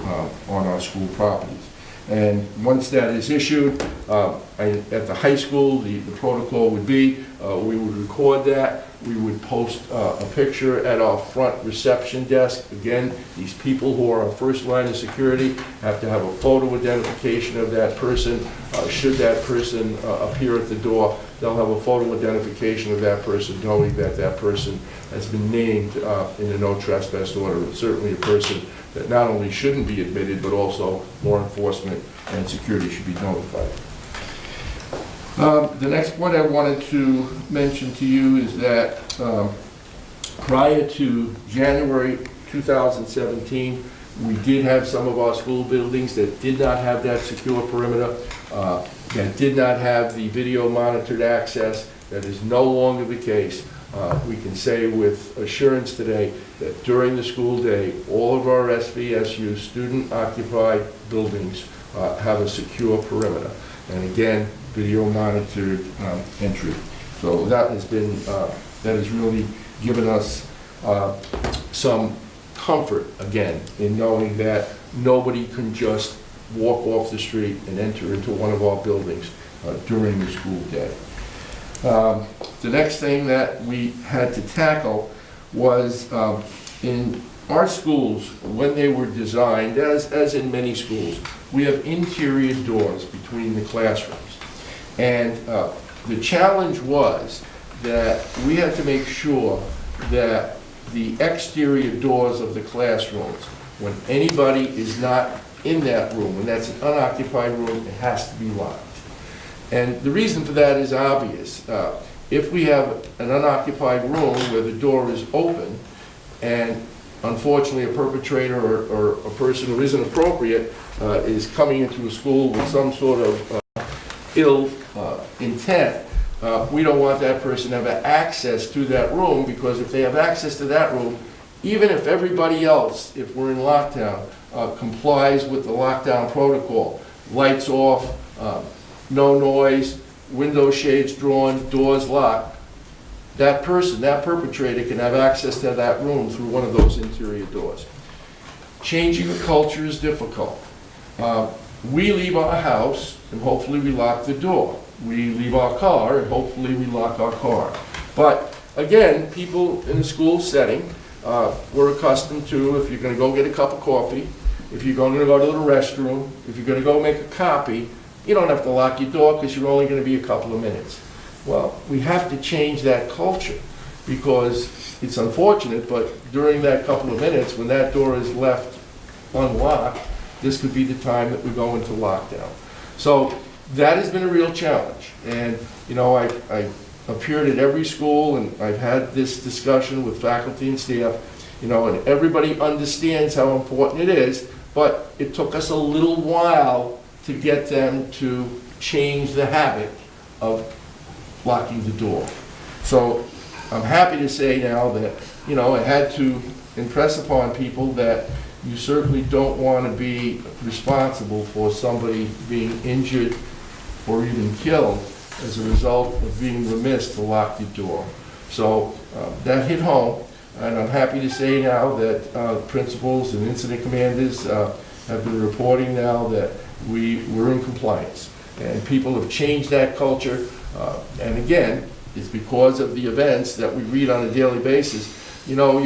on our school properties. And once that is issued, at the high school, the protocol would be, we would record that, we would post a picture at our front reception desk. Again, these people who are our first line of security have to have a photo identification of that person. Should that person appear at the door, they'll have a photo identification of that person, knowing that that person has been named in the no trespass order. It's certainly a person that not only shouldn't be admitted, but also law enforcement and security should be notified. The next point I wanted to mention to you is that prior to January 2017, we did have some of our school buildings that did not have that secure perimeter, that did not have the video monitored access. That is no longer the case. We can say with assurance today that during the school day, all of our SVSU student-occupied buildings have a secure perimeter. And again, video monitored entry. So that has been, that has really given us some comfort, again, in knowing that nobody can just walk off the street and enter into one of our buildings during the school day. The next thing that we had to tackle was in our schools, when they were designed, as in many schools, we have interior doors between the classrooms. And the challenge was that we had to make sure that the exterior doors of the classrooms, when anybody is not in that room, and that's an unoccupied room, it has to be locked. And the reason for that is obvious. If we have an unoccupied room where the door is open, and unfortunately a perpetrator or a person who isn't appropriate is coming into a school with some sort of ill intent, we don't want that person to have access to that room, because if they have access to that room, even if everybody else, if we're in lockdown, complies with the lockdown protocol, lights off, no noise, window shades drawn, doors locked, that person, that perpetrator can have access to that room through one of those interior doors. Changing the culture is difficult. We leave our house and hopefully we lock the door. We leave our car and hopefully we lock our car. But again, people in the school setting, we're accustomed to, if you're going to go get a cup of coffee, if you're going to go to the restroom, if you're going to go make a copy, you don't have to lock your door because you're only going to be a couple of minutes. Well, we have to change that culture, because it's unfortunate, but during that couple of minutes, when that door is left unlocked, this could be the time that we go into lockdown. So that has been a real challenge. And, you know, I appeared at every school and I've had this discussion with faculty and staff, you know, and everybody understands how important it is, but it took us a little while to get them to change the habit of locking the door. So I'm happy to say now that, you know, I had to impress upon people that you certainly don't want to be responsible for somebody being injured or even killed as a result of being remiss to lock the door. So that hit home, and I'm happy to say now that principals and incident commanders have been reporting now that we're in compliance. And people have changed that culture. And again, it's because of the events that we read on a daily basis. You know,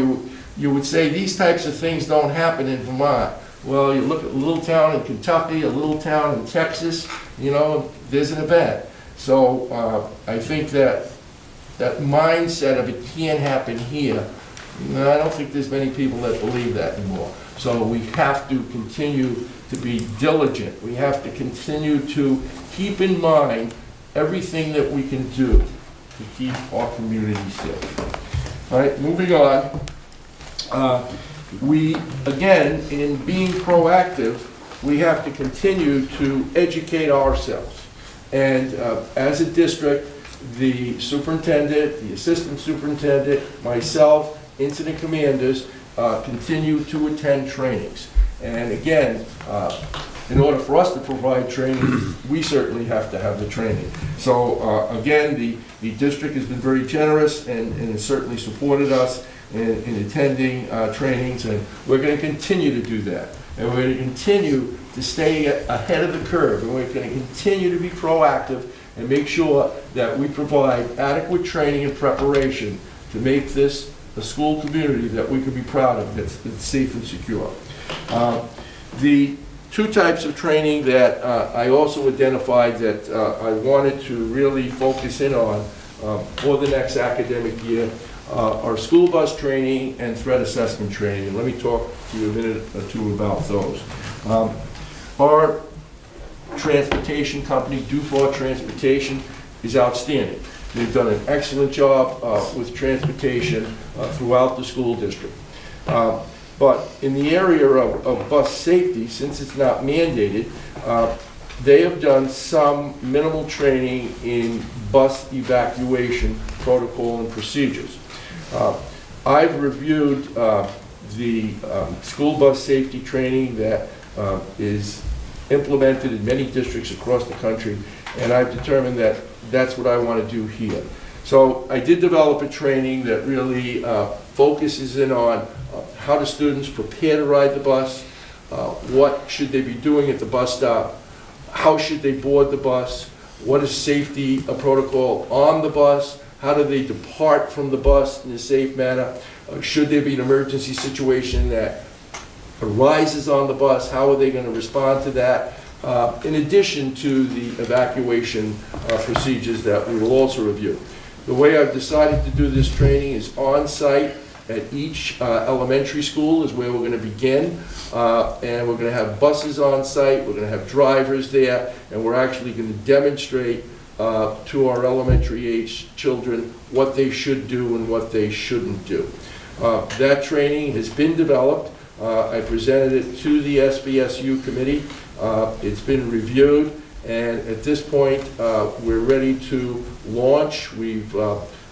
you would say these types of things don't happen in Vermont. Well, you look at a little town in Kentucky, a little town in Texas, you know, there's an event. So I think that mindset of it can't happen here, I don't think there's many people that believe that anymore. So we have to continue to be diligent. We have to continue to keep in mind everything that we can do to keep our community safe. All right, moving on. We, again, in being proactive, we have to continue to educate ourselves. And as a district, the superintendent, the assistant superintendent, myself, incident commanders, continue to attend trainings. And again, in order for us to provide training, we certainly have to have the training. So again, the district has been very generous and has certainly supported us in attending trainings, and we're going to continue to do that. And we're going to continue to stay ahead of the curve, and we're going to continue to be proactive and make sure that we provide adequate training and preparation to make this a school community that we can be proud of, that's safe and secure. The two types of training that I also identified that I wanted to really focus in on for the next academic year are school bus training and threat assessment training. And let me talk to you a minute or two about those. Our transportation company, Dufour Transportation, is outstanding. They've done an excellent job with transportation throughout the school district. But in the area of bus safety, since it's not mandated, they have done some minimal training in bus evacuation protocol and procedures. I've reviewed the school bus safety training that is implemented in many districts across the country, and I've determined that that's what I want to do here. So I did develop a training that really focuses in on how do students prepare to ride the bus, what should they be doing at the bus stop, how should they board the bus, what is safety protocol on the bus, how do they depart from the bus in a safe manner, should there be an emergency situation that arises on the bus, how are they going to respond to that, in addition to the evacuation procedures that we will also review. The way I've decided to do this training is on-site at each elementary school is where we're going to begin, and we're going to have buses on site, we're going to have drivers there, and we're actually going to demonstrate to our elementary age children what they should do and what they shouldn't do. That training has been developed. I presented it to the SBSU committee. It's been reviewed, and at this point, we're ready to launch.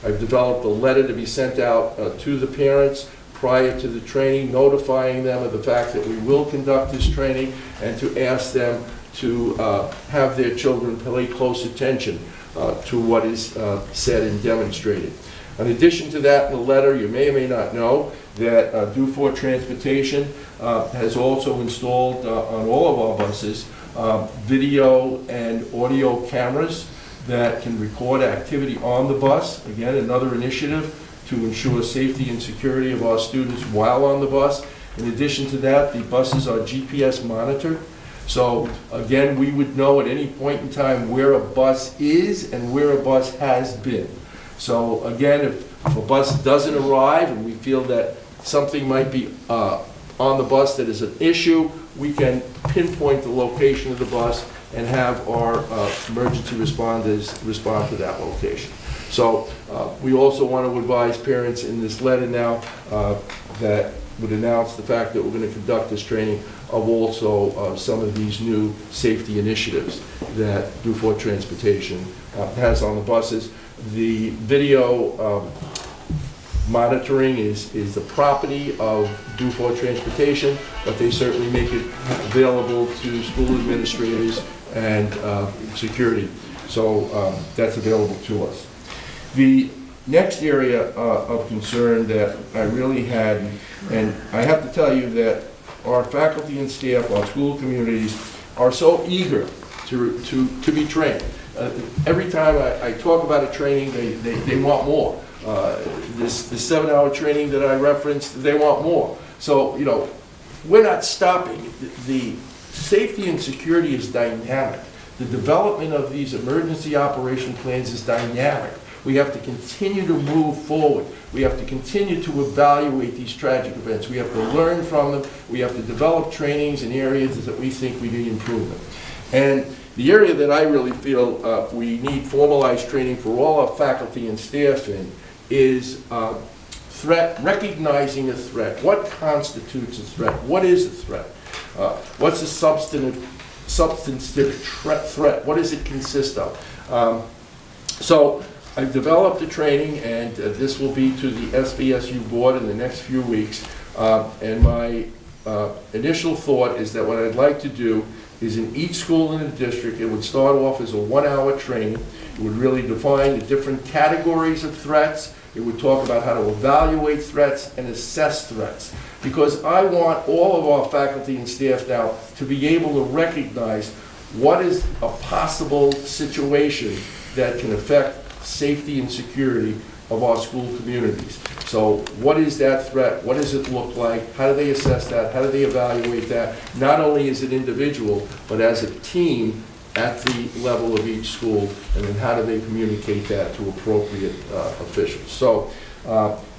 I've developed a letter to be sent out to the parents prior to the training, notifying them of the fact that we will conduct this training and to ask them to have their children pay close attention to what is said and demonstrated. In addition to that, in the letter, you may or may not know that Dufour Transportation has also installed on all of our buses video and audio cameras that can record activity on the bus. Again, another initiative to ensure safety and security of our students while on the bus. In addition to that, the buses are GPS monitored. So again, we would know at any point in time where a bus is and where a bus has been. So again, if a bus doesn't arrive and we feel that something might be on the bus that is an issue, we can pinpoint the location of the bus and have our emergency responders respond to that location. So we also want to advise parents in this letter now that would announce the fact that we're going to conduct this training of also some of these new safety initiatives that Dufour Transportation has on the buses. The video monitoring is the property of Dufour Transportation, but they certainly make it available to school administrators and security. So that's available to us. The next area of concern that I really had, and I have to tell you that our faculty and staff, our school communities are so eager to be trained. Every time I talk about a training, they want more. This 7-hour training that I referenced, they want more. So, you know, we're not stopping. The safety and security is dynamic. The development of these emergency operation plans is dynamic. We have to continue to move forward. We have to continue to evaluate these tragic events. We have to learn from them. We have to develop trainings in areas that we think we need improvement. And The area that I really feel we need formalized training for all our faculty and staff in is recognizing a threat. What constitutes a threat? What is a threat? What's a substantive threat? What does it consist of? So I've developed a training, and this will be to the SVSU board in the next few weeks. And my initial thought is that what I'd like to do is in each school in the district, it would start off as a 1-hour training. It would really define the different categories of threats. It would talk about how to evaluate threats and assess threats. Because I want all of our faculty and staff now to be able to recognize what is a possible situation that can affect safety and security of our school communities. So what is that threat? What does it look like? How do they assess that? How do they evaluate that? Not only as an individual, but as a team at the level of each school, and then how do they communicate that to appropriate officials. So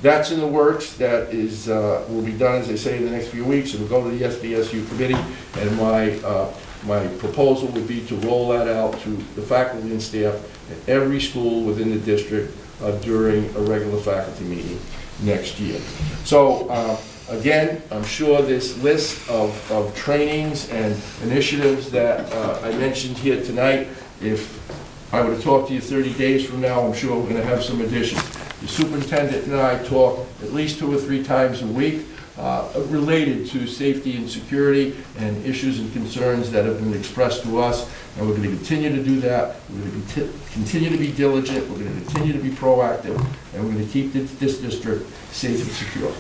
that's in the works. That is will be done, as I say, in the next few weeks. It will go to the SVSU committee, and my proposal would be to roll that out to the faculty and staff at every school within the district during a regular faculty meeting next year. So again, I'm sure this list of trainings and initiatives that I mentioned here tonight, if I were to talk to you 30 days from now, I'm sure we're going to have some additions. The superintendent and I talk at least 2 or 3 times a week related to safety and security and issues and concerns that have been expressed to us, and we're going to continue to do that. We're going to continue to be diligent, we're going to continue to be proactive, and we're going to keep this district safe and secure.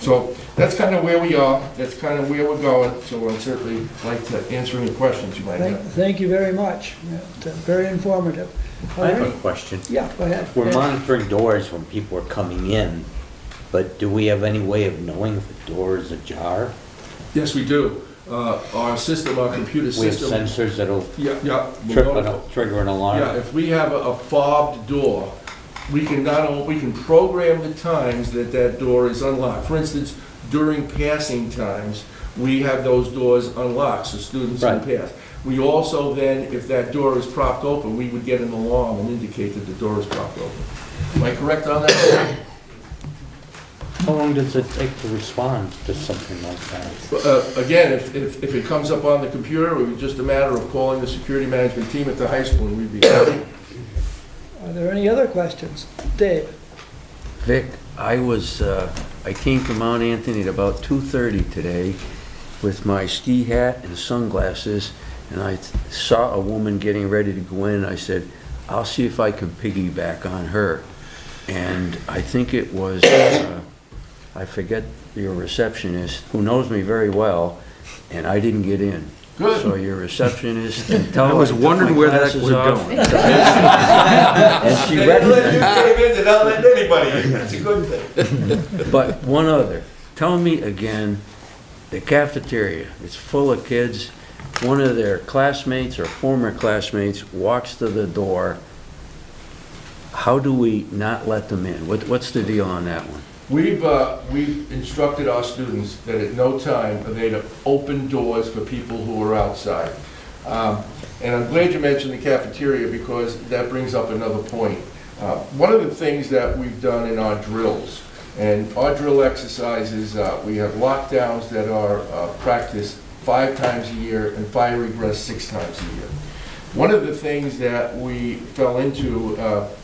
So that's kind of where we are, that's kind of where we're going, so I'd certainly like to answer any questions you might have. Thank you very much. Very informative. I have a question. Yeah, go ahead. We're monitoring doors when people are coming in, but do we have any way of knowing if a door is ajar? Yes, we do. Our system, our computer We have system. sensors that'll Yeah. trigger an alarm? Yeah, if we have a fobbed door, we can program the times that door is unlocked. For instance, during passing times, we have those doors unlocked so students can pass. We also then, if that door is propped open, we would get an alarm and indicate that the door is propped open. Am I correct on that? How long does it take to respond to something like that? Again, if it comes up on the computer, it would be just a matter of calling the security management team at the high school and we'd be ready. Are there any other questions? Dave? Vic, I came to Mount Anthony at about 2:30 today with my ski hat and sunglasses, and I saw a woman getting ready to go in. I said, I'll see if I can piggyback on her. And I think it was, I forget your receptionist, who knows me very well, and I didn't get in. Good. So your receptionist, and tell I her was I took wondering my where that glasses was off. going. And she recognized. They're not letting anybody in. That's a good thing. But one other, tell me again, the cafeteria, it's full of kids. One of their classmates or former classmates walks to the door. How do we not let them in? What's the deal on that one? We've instructed our students that at no time are they to open doors for people who are outside. And I'm glad you mentioned the cafeteria because that brings up another point. One of the things that we've done in our drills, and our drill exercises, we have lockdowns that are practiced 5 times a year and fire egress 6 times a year. One of the things that we fell into,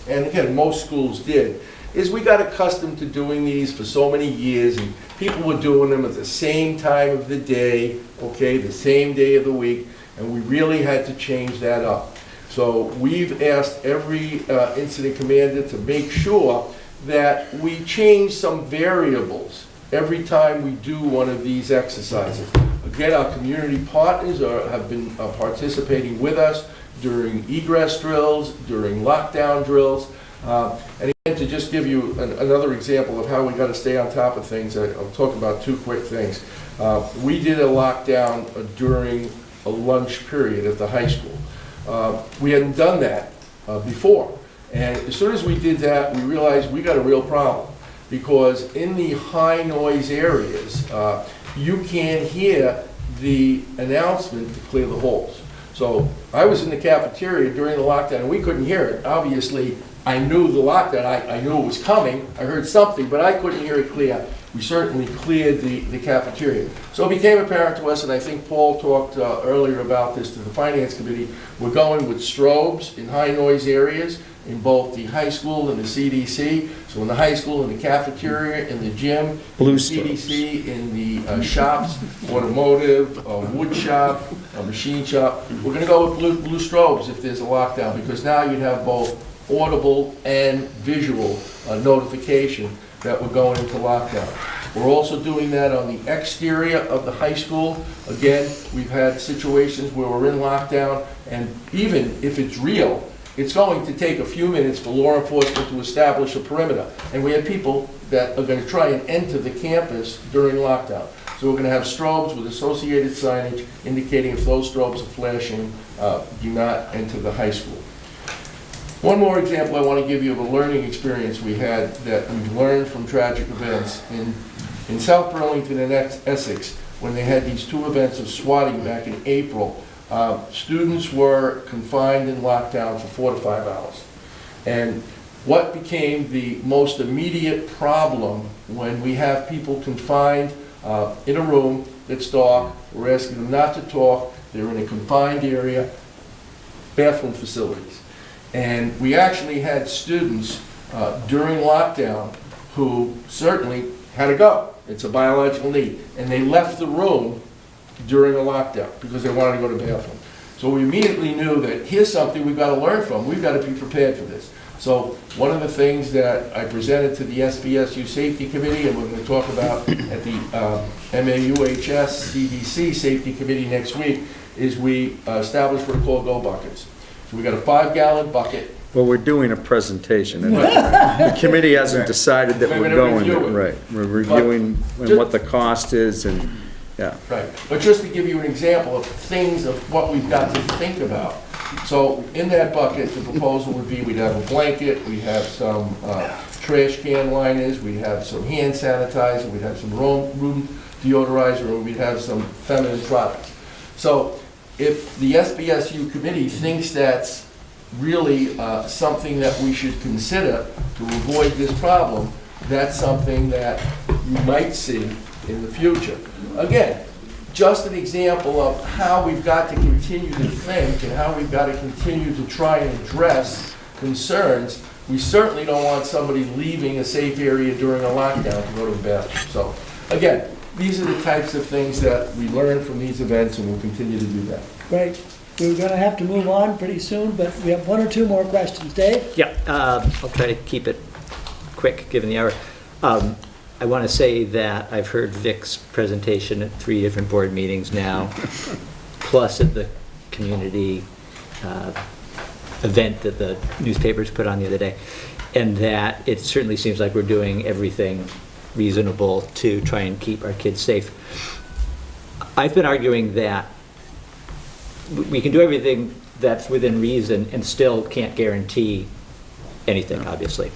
and again, most schools did, is we got accustomed to doing these for so many years, and people were doing them at the same time of the day, okay, the same day of the week, and we really had to change that up. So we've asked every incident commander to make sure that we change some variables every time we do one of these exercises. Again, our community partners have been participating with us during egress drills, during lockdown drills. And again, to just give you another example of how we got to stay on top of things, I'll talk about 2 quick things. We did a lockdown during a lunch period at the high school. We hadn't done that before. And as soon as we did that, we realized we got a real problem. Because in the high noise areas, you can't hear the announcement to clear the halls. So I was in the cafeteria during the lockdown, and we couldn't hear it. Obviously, I knew the lockdown, I knew it was coming, I heard something, but I couldn't hear it clear. We certainly cleared the cafeteria. So it became apparent to us, and I think Paul talked earlier about this to the Finance Committee, we're going with strobes in high-noise areas in both the high school and the CDC. So in the high school, in the cafeteria, in the gym, Blue in the CDC, in the shops, automotive, wood shop, a machine shop. We're gonna go with blue strobes if there's a lockdown, because now you'd have both audible and visual notification that we're going into lockdown. We're also doing that on the exterior of the high school. Again, we've had situations where we're in lockdown, and even if it's real, it's going to take a few minutes for law enforcement to establish a perimeter. And we have people that are going to try and enter the campus during lockdown. So we're going to have strobes with associated signage indicating if those strobes are flashing, do not enter the high school. One more example I want to give you of a learning experience we had that we've learned from tragic events. In South Burlington and Essex, when they had these two events of swatting back in April, students were confined in lockdown for 4 to 5 hours. And what became the most immediate problem when we have people confined in a room that's dark, we're asking them not to talk, they're in a confined area, bathroom facilities. And we actually had students during lockdown who certainly had to go. It's a biological need. And they left the room during a lockdown because they wanted to go to the bathroom. So we immediately knew that here's something we've got to learn from. We've got to be prepared for this. So one of the things that I presented to the SBSU Safety Committee, and we're going to talk about at the MAUHS CDC Safety Committee next week, is we established what are called go buckets. So we got a 5-gallon bucket. Well, we're doing a presentation. And the committee hasn't decided that we're going there. Right, we're reviewing and what the cost is and, yeah. Right, but just to give you an example of things of what we've got to think about. So in that bucket, the proposal would be we'd have a blanket, we'd have some trash can liners, we'd have some hand sanitizer, we'd have some room deodorizer, and we'd have some feminine products. So if the SBSU committee thinks that's really something that we should consider to avoid this problem, that's something that you might see in the future. Again, just an example of how we've got to continue to think and how we've got to continue to try and address concerns. We certainly don't want somebody leaving a safe area during a lockdown to go to the bathroom. So again, these are the types of things that we learn from these events, and we'll continue to do that. Great. We're going to have to move on pretty soon, but we have 1 or 2 more questions. Dave? Yeah, I'll try to keep it quick, given the hour. I want to say that I've heard Vic's presentation at 3 different board meetings now, plus at the community event that the newspapers put on the other day, and that it certainly seems like we're doing everything reasonable to try and keep our kids safe. I've been arguing that we can do everything that's within reason and still can't guarantee anything, obviously.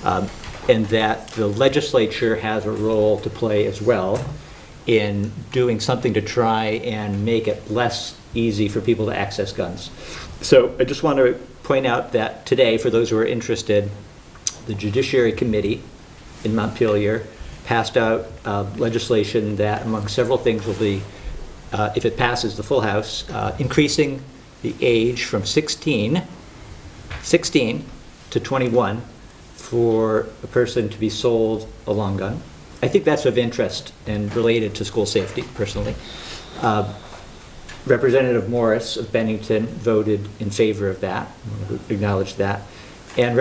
And that the legislature has a role to play as well in doing something to try and make it less easy for people to access guns. So I just want to point out that today, for those who are interested, the Judiciary Committee in Montpelier passed out legislation that, among several things, will be, if it passes the full House, increasing the age from 16 to 21 for a person to be sold a long gun. I think that's of interest and related to school safety, personally. Representative Morris of Bennington voted in favor of that, acknowledged that. And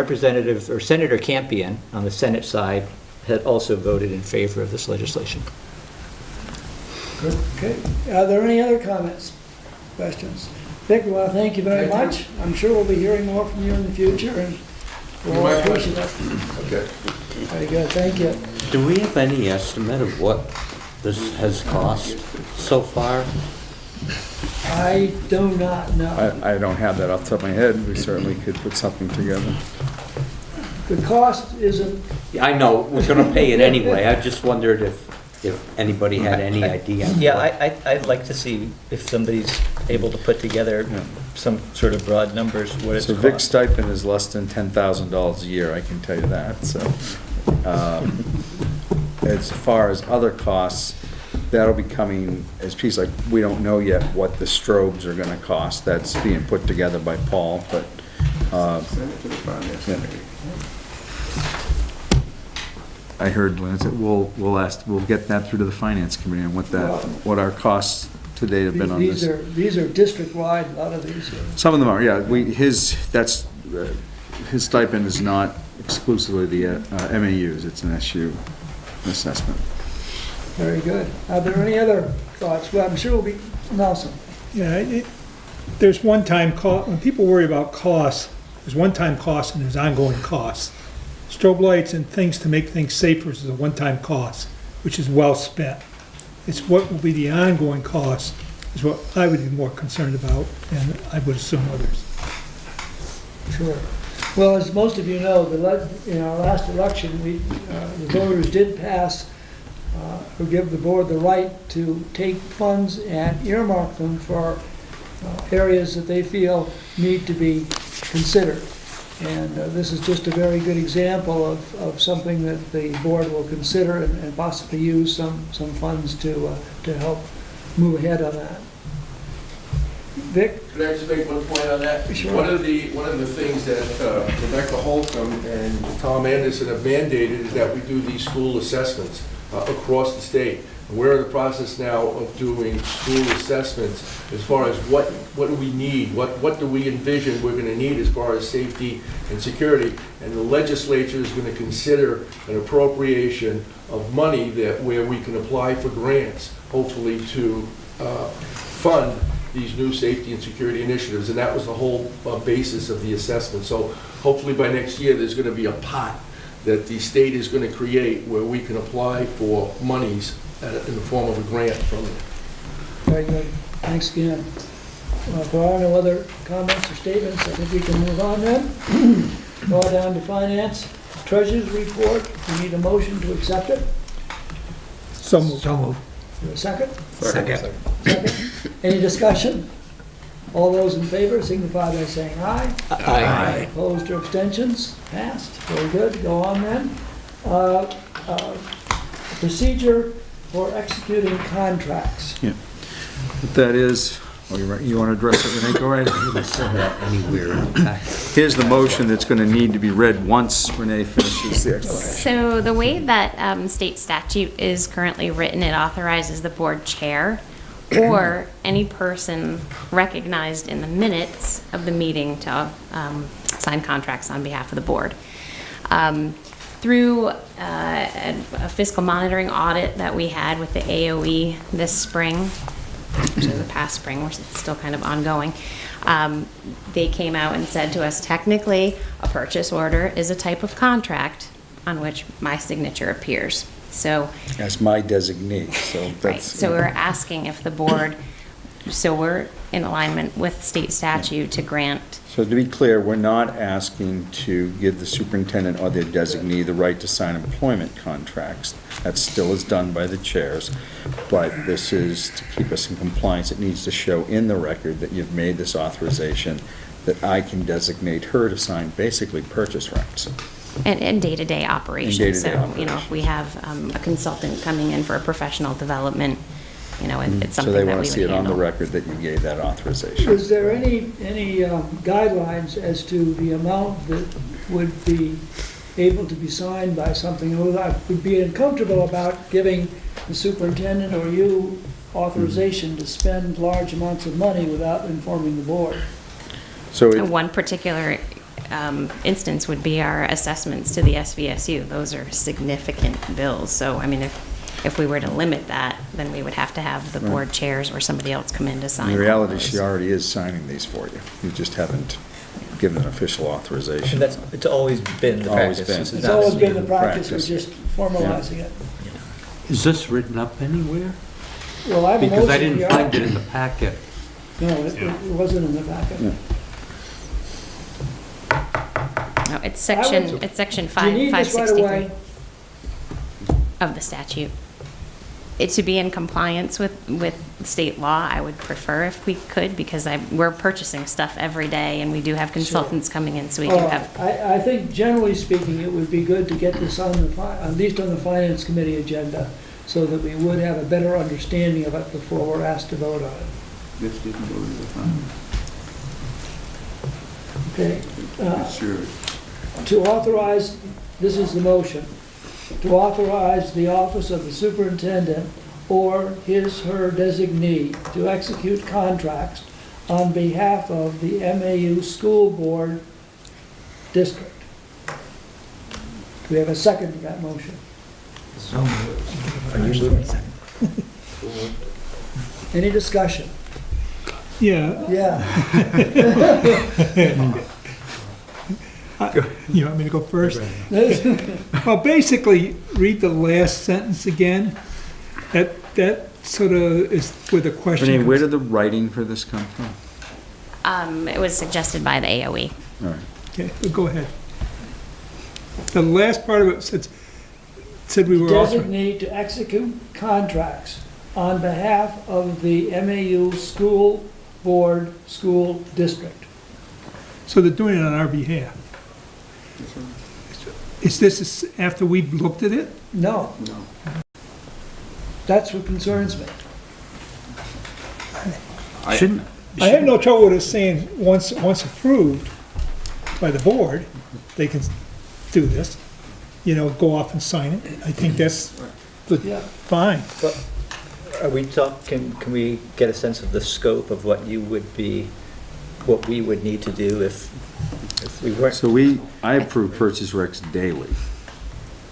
Senator Campion on the Senate side had also voted in favor of this legislation. Good. Okay. Are there any other comments, questions? Vic, we want to thank you very much. I'm sure we'll be hearing more from you in the future, and we'll all appreciate it. Okay. Very good. Thank you. Do we have any estimate of what this has cost so far? I do not know. I don't have that off the top of my head. We certainly could put something together. The cost isn't, I know, we're gonna pay it anyway. I just wondered if if anybody had any idea. Yeah, I'd like to see if somebody's able to put together some sort of broad numbers, what it's So Vic's cost. stipend is less than $10,000 a year, I can tell you that, so. As far as other costs, that'll be coming as piece, like, we don't know yet what the strobes are gonna cost. That's being put together by Paul, but, Send it to the finance Yeah. committee. I heard Lynn said, we'll get that through to the finance committee and what our costs to date have been on this. These are district-wide, a lot of these. Some of them are, yeah, his stipend is not exclusively the MAUs, it's an SU assessment. Very good. Are there any other thoughts? Well, I'm sure we'll be, Nelson. Yeah, there's one-time cost, when people worry about costs, there's one-time costs and there's ongoing costs. Strobe lights and things to make things safer is a one-time cost, which is well spent. It's what will be the ongoing cost is what I would be more concerned about, and I would assume others. Sure. Well, as most of you know, in our last election, the voters did pass, or give the board the right to take funds and earmark them for areas that they feel need to be considered. And this is just a very good example of something that the board will consider and possibly use some funds to help move ahead on that. Vic? Could I just make one point on that? Sure. One of the things that Rebecca Holcomb and Tom Anderson have mandated is that we do these school assessments across the state. And we're in the process now of doing school assessments as far as what do we need, what do we envision we're going to need as far as safety and security. And the legislature is going to consider an appropriation of money where we can apply for grants, hopefully to fund these new safety and security initiatives. And that was the whole basis of the assessment. So hopefully by next year, there's going to be a pot that the state is going to create where we can apply for monies in the form of a grant from it. Very good. Thanks again. If there are no other comments or statements, I think we can move on then. Go down to finance. Treasurer's report. We need a motion to accept it. So moved. Do a second? Second. Second. Any discussion? All those in favor signify by saying aye. Aye. Opposed or abstentions? Passed. Very good. Go on then. Procedure for executing contracts. What that is, you want to address it, Renee, go right ahead. I said that anywhere in the packet. Here's the motion that's going to need to be read once Renee finishes the explanation. So the way that state statute is currently written, it authorizes the board chair or any person recognized in the minutes of the meeting to sign contracts on behalf of the board. Through a fiscal monitoring audit that we had with the AOE this spring, actually the past spring, which is still kind of ongoing, they came out and said to us, technically, a purchase order is a type of contract on which my signature appears. So, As my designee, so right, that's. so we're asking if the board, so we're in alignment with state statute to grant. So to be clear, we're not asking to give the superintendent or their designee the right to sign employment contracts. That still is done by the chairs, but this is to keep us in compliance. It needs to show in the record that you've made this authorization, that I can designate her to sign basically purchase rights. And day-to-day operations. day-to-day So, you know, if we have a consultant coming in for a professional development, you know, it's So something they that want we to would see it on the handle. record that you gave that authorization. Is there any guidelines as to the amount that would be able to be signed by something? I would be uncomfortable about giving the superintendent or you authorization to spend large amounts of money without informing the board. So And one particular instance would be our assessments to the SVSU. Those are significant bills. So, I mean, if we were to limit that, then we would have to have the board chairs or somebody else come in to sign. in all reality, those. she already is signing these for you. You just haven't given an official authorization. And it's always been the Always practice. been. This is It's not always a been the new practice, we're practice. just formalizing it. Is this written up anywhere? Well, I have a motion. Because I didn't here. find it in the packet. No, it wasn't in the packet. Yeah. No, it's I would- section Do you need this right 563 away? of the statute. it to be in compliance with state law, I would prefer if we could, because we're purchasing stuff every day, and we do have consultants coming in, so we do have, I think generally speaking, it would be good to get this on at least on the Finance Committee agenda, so that we would have a better understanding of it before we're asked to vote on it. This didn't go to the fund. Okay? Sure. To authorize, this is the motion, to authorize the office of the superintendent or his/her designee to execute contracts on behalf of the MAU School Board District. Do we have a second to that motion? Any discussion? Yeah, Yeah. you want me to go first? Well, basically, read the last sentence again. That sort of is where the question Renee, where comes. did the writing for this come from? it was suggested by the AOE. All right. Okay, but go ahead. The last part of it said we were also, Designate to execute contracts on behalf of the MAU School Board School District. so they're doing it on our behalf. Is this after we've looked at it? No. No. That's what concerns me. Shouldn't, I have no trouble with it saying, once approved by the board, they can do this, go off and sign it. I think that's Yeah. fine. Are we talking, can we get a sense of the scope of what we would need to do if we weren't? so I approve purchase recs daily.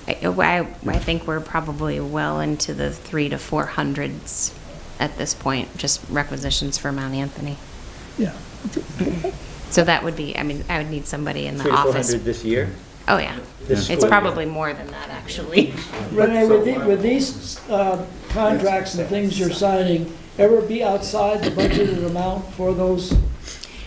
I think we're probably well into the 300 to 400s at this point, just requisitions for Mount Anthony. Yeah. So that would be, I would need somebody in the 300 to office. 400 this year? Oh, yeah. This It's school year? probably more than that, actually. Renee, with these contracts and things you're signing, ever be outside the budgeted amount for those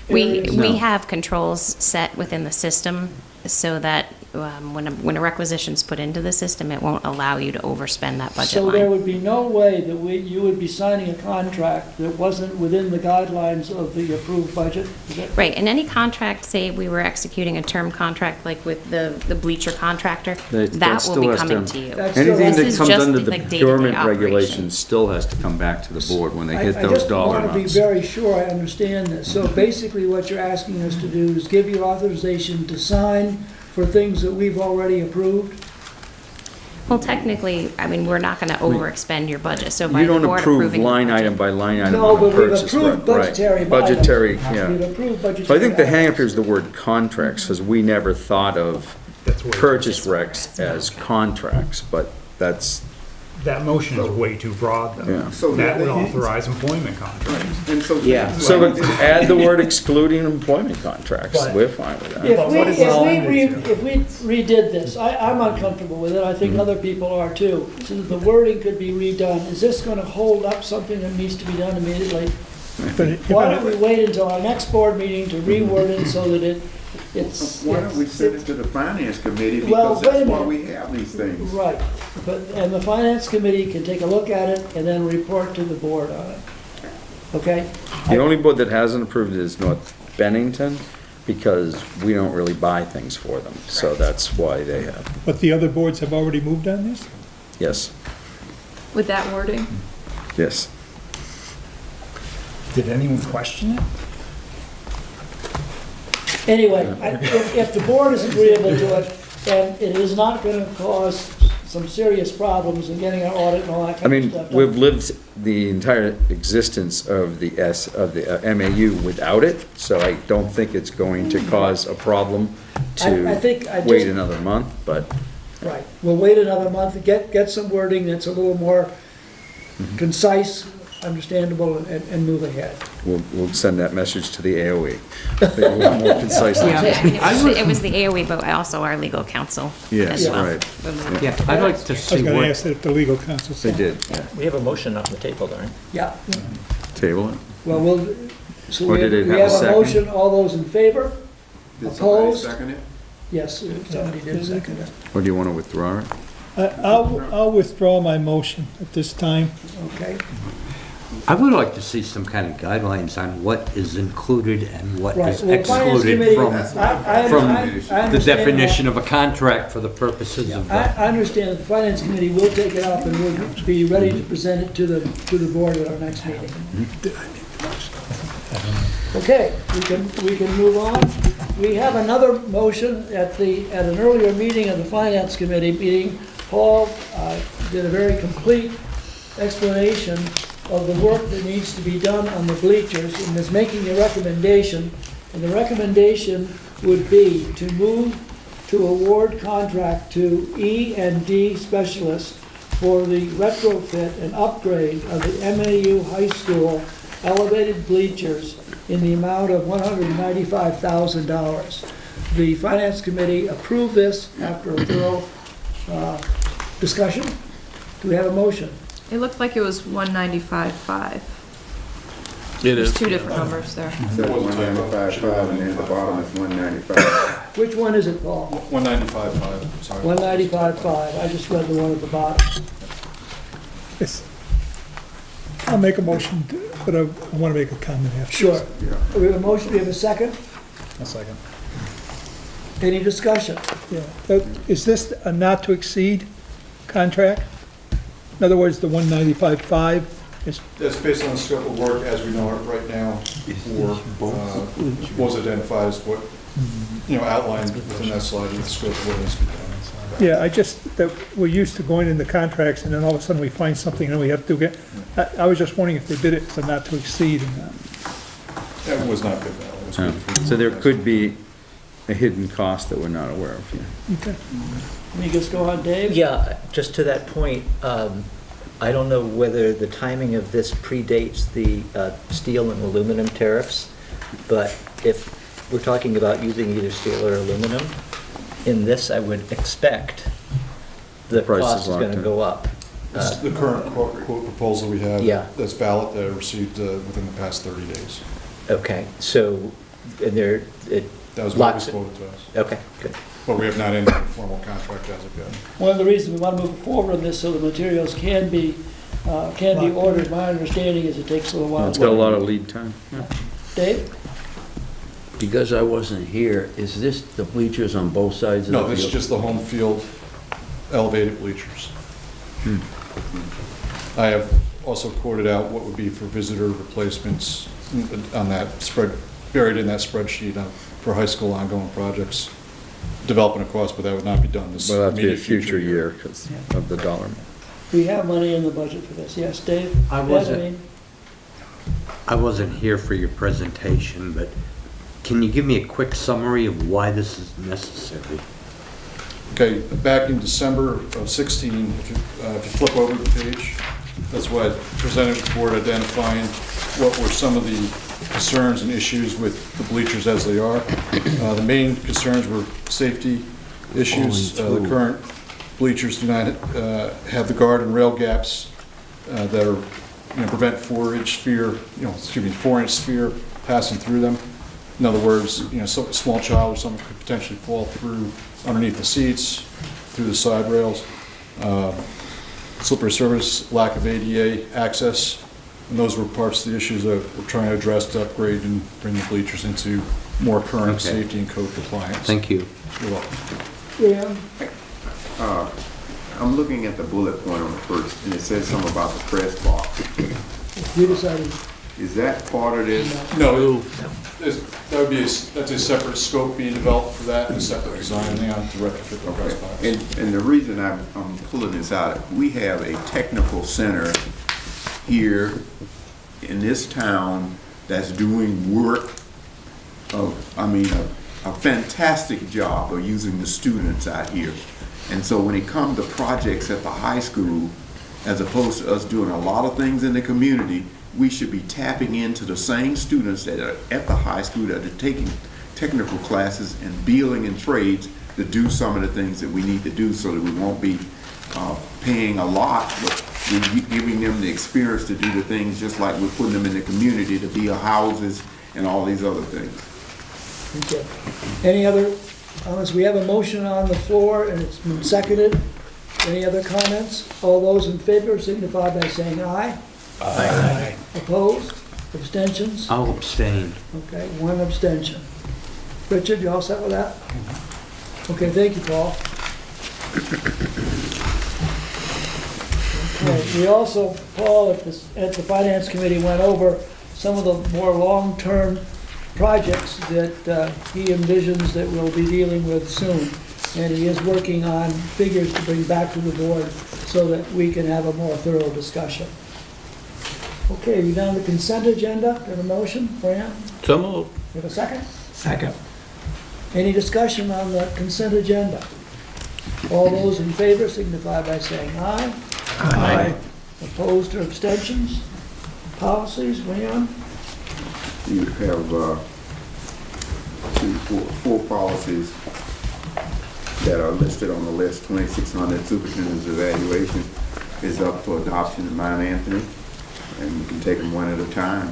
areas? We have controls set within the system so that when a requisition's put into the system, it won't allow you to overspend that budget So there line. would be no way that you would be signing a contract that wasn't within the guidelines of the approved budget? Is that- Right, and any contract, say we were executing a term contract like with the bleacher contractor, That that still will be has coming to- to you. That's Anything This that is comes just under the like day-to-day procurement operation. regulations still has to come back to the board when they hit I those just dollar want to be amounts. very sure I understand this. So basically what you're asking us to do is give you authorization to sign for things that we've already approved? Well, technically, we're not gonna overexpend your budget, so by You the don't board approve approving. the line budget- item by line item No, on a but we've purchase approved rec, right. budgetary items. Budgetary, We've yeah. approved budgetary. So I think the items. hang-up here is the word contracts, because we never thought of That's way, purchase recs as contracts, but that's, that motion is way too broad, though. yeah. So That would that- authorize employment contracts. And so. Yeah. So add the word excluding employment contracts, But- we're fine with that. If we redid this, I'm uncomfortable with it, I think Mm-hmm. other people are too, so that the wording could be redone. Is this gonna hold up something that needs to be done immediately? But if Why I- don't we wait until our next board meeting to reword it so that it's... Why don't we send it to the finance committee, Well, because that's wait a why minute. we have these things. Right, and the finance committee can take a look at it and then report to the board on it. Okay? The only board that hasn't approved it is North Bennington, because we don't really buy things for them, so that's why they have, But the other boards have already moved on this? yes, With that wording? yes. Did anyone question it? Anyway, if the board is agreeable to it, and it is not gonna cause some serious problems in getting our audit and all that I kind of mean, stuff. we've lived the entire existence of the MAU without it, so I don't think it's going to cause a problem I think I to wait just- another month, but Right, we'll wait another month, get some wording that's a little more concise, understandable, and move ahead. we'll send that message to the AOE. They want more concise. It was the AOE, but also our legal counsel Yes, as well. right. Yeah, I'd like to I was see gonna what, ask that if the legal counsel They said. did, yeah. We have a motion on the table, don't we? Yeah, Table it. well, so Or we did it we have a have a second? motion, all those in favor? Did somebody Opposed? second it? Yes, somebody did second it. Or do you want to withdraw it? I'll withdraw my motion at this time. Okay, I would like to see some kind of guidelines on what is included and what right. is Well, Finance excluded Committee, from I understand the that. definition of a contract for the purposes of that. I understand that the Finance Committee will take it up and will be ready to present it to the board at our next meeting. Okay, we can move on. We have another motion at an earlier meeting of the Finance Committee meeting. Paul did a very complete explanation of the work that needs to be done on the bleachers and is making a recommendation. And the recommendation would be to move to award contract to E&D Specialists for the retrofit and upgrade of the MAU High School elevated bleachers in the amount of $195,000. The Finance Committee approved this after a thorough discussion. Do we have a motion? It looked like it was 195.5. It There's is. two different numbers there. So 195.5 and then the bottom is 195. Which one is it, Paul? 195.5, sorry. 195.5. I just read the one at the bottom. It's- I'll make a motion, but I want to make a comment after. Sure. We have a motion, we have a second. A second. Any discussion? Yeah. Is this a not to exceed contract? In other words, the 195.5 is, That's based on the scope of work as we know it right now for, what was identified as what, outlined within that slide with the scope of what needs to be done. yeah, that we're used to going into contracts and then all of a sudden we find something and we have to get, I was just wondering if they did it as a not to exceed or not. That was not good, Val. It was good for- So there could be a hidden cost that we're not aware of here. Okay. Can you just go on, Dave? Yeah, just to that point, I don't know whether the timing of this predates the steel and aluminum tariffs, but if we're talking about using either steel or aluminum, in this, I would expect the Price is cost is locked going to in. go up. This is the current quote proposal we have. Yeah. That's valid, that I received within the past 30 days. Okay, so, and there, it That was what was locks it. quoted to us. Okay, good. But we have not entered a formal contract as of yet. One of the reasons we want to move forward on this so the materials can be ordered. My understanding is it takes a little while. It's got a lot of lead time. Dave? Because I wasn't here, is this the bleachers on both sides of the No, field? this is just the home field elevated bleachers. I have also quoted out what would be for visitor replacements on that spread, buried in that spreadsheet for high school ongoing projects. Developing a cost, but that would not be done this Well, that'd be a immediate future year because of the dollar amount. We have money in the budget for this. Yes, Dave? I wasn't here for your presentation, but can you give me a quick summary of why this is necessary? Okay, back in December of 16, if you flip over the page, that's what I presented to the board identifying what were some of the concerns and issues with the bleachers as they are. The main concerns were safety issues. The current bleachers do not have the guard and rail gaps that are, prevent 4-inch sphere passing through them. In other words, so a small child or someone could potentially fall through underneath the seats, through the side rails. Slippery surface, lack of ADA access, and those were parts of the issues that we're trying to address to upgrade and bring the bleachers into more current Okay. safety and code compliance. Thank you. You're welcome. Yeah. I'm looking at the bullet point on the first, and it says something about the press box. You decided. Is that part of this? No, that's a separate scope being developed for that, and a separate design now to retrofit the press box. And the reason I'm pulling this out, we have a technical center here in this town that's doing work a fantastic job of using the students out here. And so when it comes to projects at the high school, as opposed to us doing a lot of things in the community, we should be tapping into the same students that are at the high school that are taking technical classes and building and trades to do some of the things that we need to do so that we won't be paying a lot, but we're giving them the experience to do the things just like we're putting them in the community to build houses and all these other things. Okay. Any other comments? We have a motion on the floor and it's been seconded. Any other comments? All those in favor signify by saying aye. Aye. Opposed? Abstentions? I'll abstain. Okay, one abstention. Richard, you all set with that? Okay, thank you, Paul. Okay, we also, Paul, at the Finance Committee, went over some of the more long-term projects that he envisions that we'll be dealing with soon. And he is working on figures to bring back to the board so that we can have a more thorough discussion. Okay, we down to consent agenda. Got a motion, Fran? So moved. Have a second? Second. Any discussion on the consent agenda? All those in favor signify by saying aye. Aye. Opposed or abstentions? Policies, Leon? You have four policies that are listed on the list. 2600 superintendent's evaluation is up for adoption in Mount Anthony, and you can take them one at a time.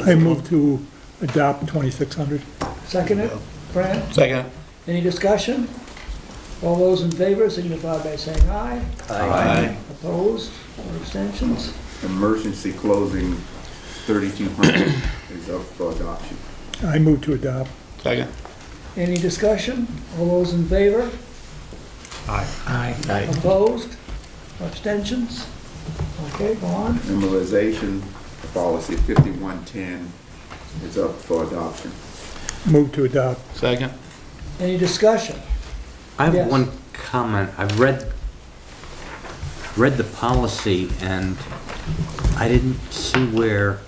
I move to adopt 2600. Second it, Fran? Second. Any discussion? All those in favor signify by saying aye. Aye. Opposed or abstentions? Emergency closing 3200 is up for adoption. I move to adopt. Second. Any discussion? All those in favor? Aye. Aye. Opposed? Abstentions? Okay, go on. Memorization policy 5110 is up for adoption. Move to adopt. Second. Any discussion? I have Yes. one comment. I've read the policy, and I didn't see where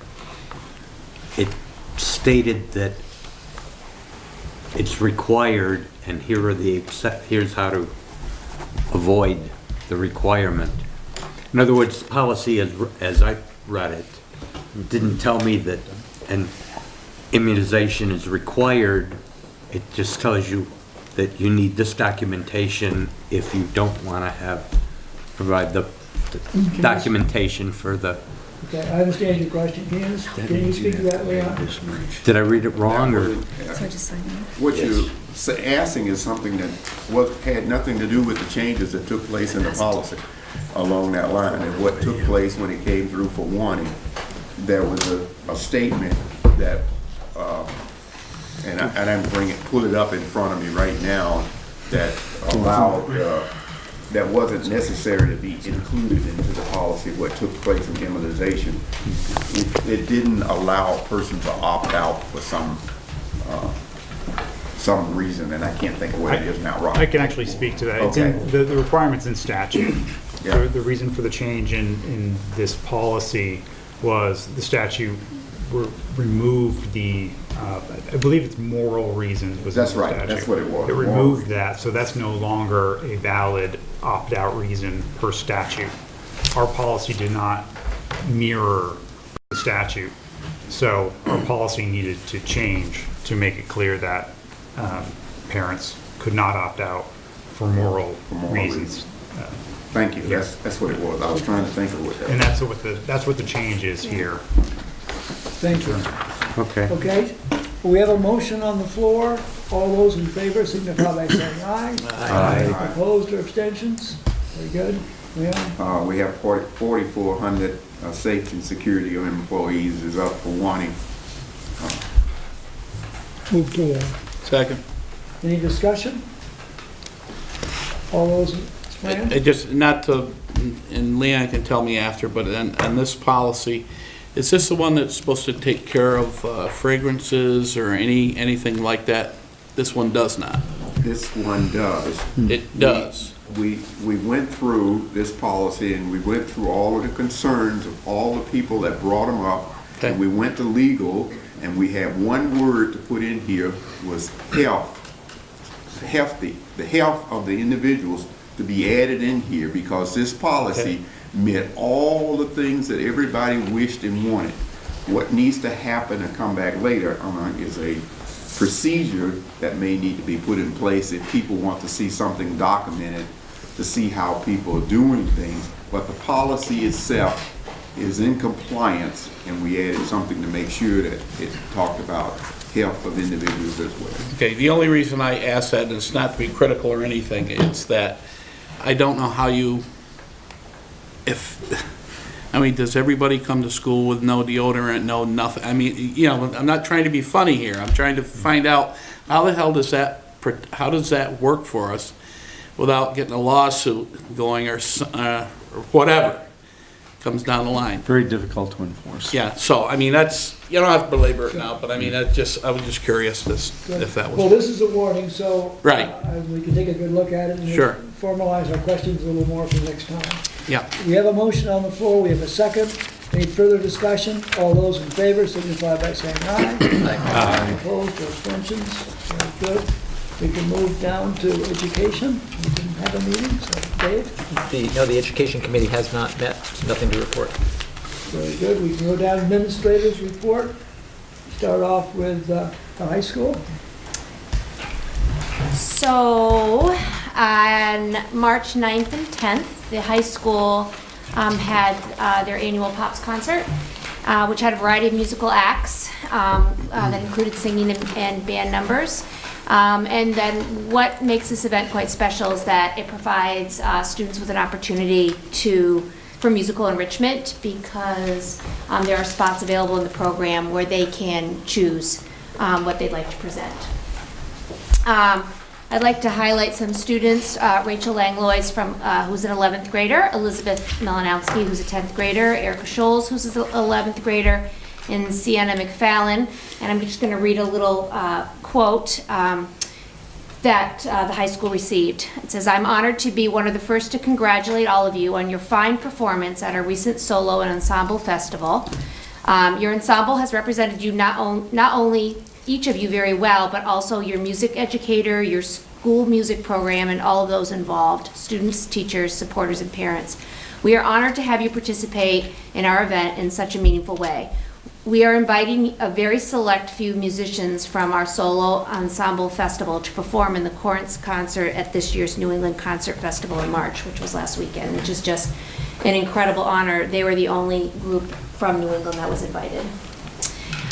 it stated that it's required, and here are here's how to avoid the requirement. In other words, the policy, as I read it, didn't tell me that an immunization is required. It just tells you that you need this documentation if you don't want to provide the documentation for the... Okay, I understand your question. Can you speak to that, Leon? Did I read it wrong, or? What you're asking is something that had nothing to do with the changes that took place in the policy along that line. And what took place when it came through for warning, there was a statement that, and I didn't pull it up in front of me right now, that allowed, that wasn't necessary to be included into the policy, what took place in immunization. It didn't allow a person to opt out for some reason, and I can't think of what it is now, Rob. I can actually speak to that. It's Okay. in, the requirement's in statute. Yeah. The reason for the change in this policy was the statute removed the, I believe it's moral reasons was in the That's right, statute. that's what it was. It removed that, so that's no longer a valid opt-out reason per statute. Our policy did not mirror the statute, so our policy needed to change to make it clear that parents could not opt out for moral reasons. Thank you, that's what it was. I was trying to think of what that was. And that's what the change is here. Thank you. Okay. Okay, we have a motion on the floor. All those in favor signify by saying aye. Aye. Opposed or abstentions? Very good. Leon? We have 4,400 safety and security of employees is up for warning. Move to warn. Second. Any discussion? All those, Fran? It just, not to, and Leon can tell me after, but on this policy, is this the one that's supposed to take care of fragrances or anything like that? This one does not. This one does. It does. We went through this policy and we went through all of the concerns of all the people that brought them up. Okay. And we went to legal and we had one word to put in here was health. The health of the individuals to be added in here because this policy met all the things that everybody wished and wanted. What needs to happen and come back later is a procedure that may need to be put in place if people want to see something documented, to see how people are doing things. But the policy itself is in compliance, and we added something to make sure that it talked about health of individuals as well. Okay, the only reason I ask that is not to be critical or anything, it's that I don't know how you, I mean, does everybody come to school with no deodorant, no nothing? I mean, you know, I'm not trying to be funny here. I'm trying to find out how the hell does that work for us without getting a lawsuit going or whatever comes down the line. Very difficult to enforce. Yeah, so, I mean, that's, you don't have to belabor it now, but I mean, I was just curious if that Well, was, this is a warning, so. Right. We can take a good look at it. And Sure. formalize our questions a little more for next time. yeah. We have a motion on the floor, we have a second. Any further discussion? All those in favor signify by saying aye. Aye. Opposed or abstentions? Very good. We can move down to education. We didn't have a meeting, so Dave? No, the Education Committee has not met, nothing to report. Very good. We can go down to administrators report. Start off with the high school. So, on March 9th and 10th, the high school had their annual Pops concert, which had a variety of musical acts that included singing and band numbers. And then what makes this event quite special is that it provides students with an opportunity for musical enrichment, because there are spots available in the program where they can choose what they'd like to present. I'd like to highlight some students. Rachel Langlois, who's an 11th grader, Elizabeth Melanowski, who's a 10th grader, Erica Scholes, who's an 11th grader, and Sienna McFallon. And I'm just going to read a little quote that the high school received. It says, "I'm honored to be one of the first to congratulate all of you on your fine performance at our recent solo and ensemble festival. Your ensemble has represented you not only each of you very well, but also your music educator, your school music program, and all of those involved, students, teachers, supporters, and parents. We are honored to have you participate in our event in such a meaningful way. We are inviting a very select few musicians from our solo ensemble festival to perform in the Chorus concert at this year's New England Concert Festival in March," which was last weekend, which is just an incredible honor. They were the only group from New England that was invited.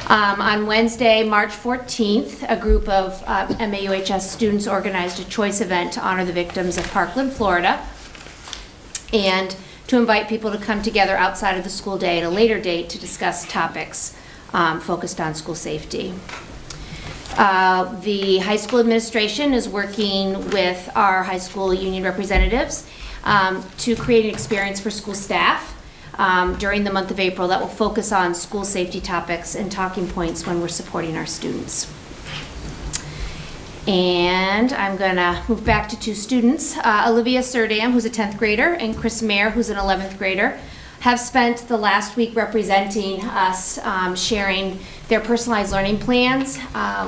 On Wednesday, March 14th, a group of MAUHS students organized a choice event to honor the victims of Parkland, Florida, and to invite people to come together outside of the school day at a later date to discuss topics focused on school safety. The high school administration is working with our high school union representatives to create an experience for school staff during the month of April that will focus on school safety topics and talking points when we're supporting our students. And I'm going to move back to two students. Olivia Surdam, who's a 10th grader, and Chris Mayer, who's an 11th grader, have spent the last week representing us, sharing their personalized learning plans.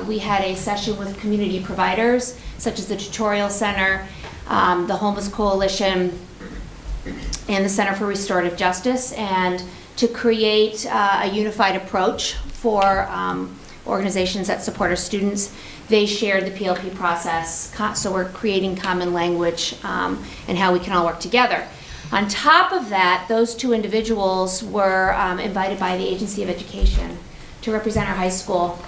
We had a session with community providers, such as the Tutorial Center, the Homeless Coalition, and the Center for Restorative Justice, and to create a unified approach for organizations that support our students. They shared the PLP process, so we're creating common language and how we can all work together. On top of that, those two individuals were invited by the Agency of Education to represent our high school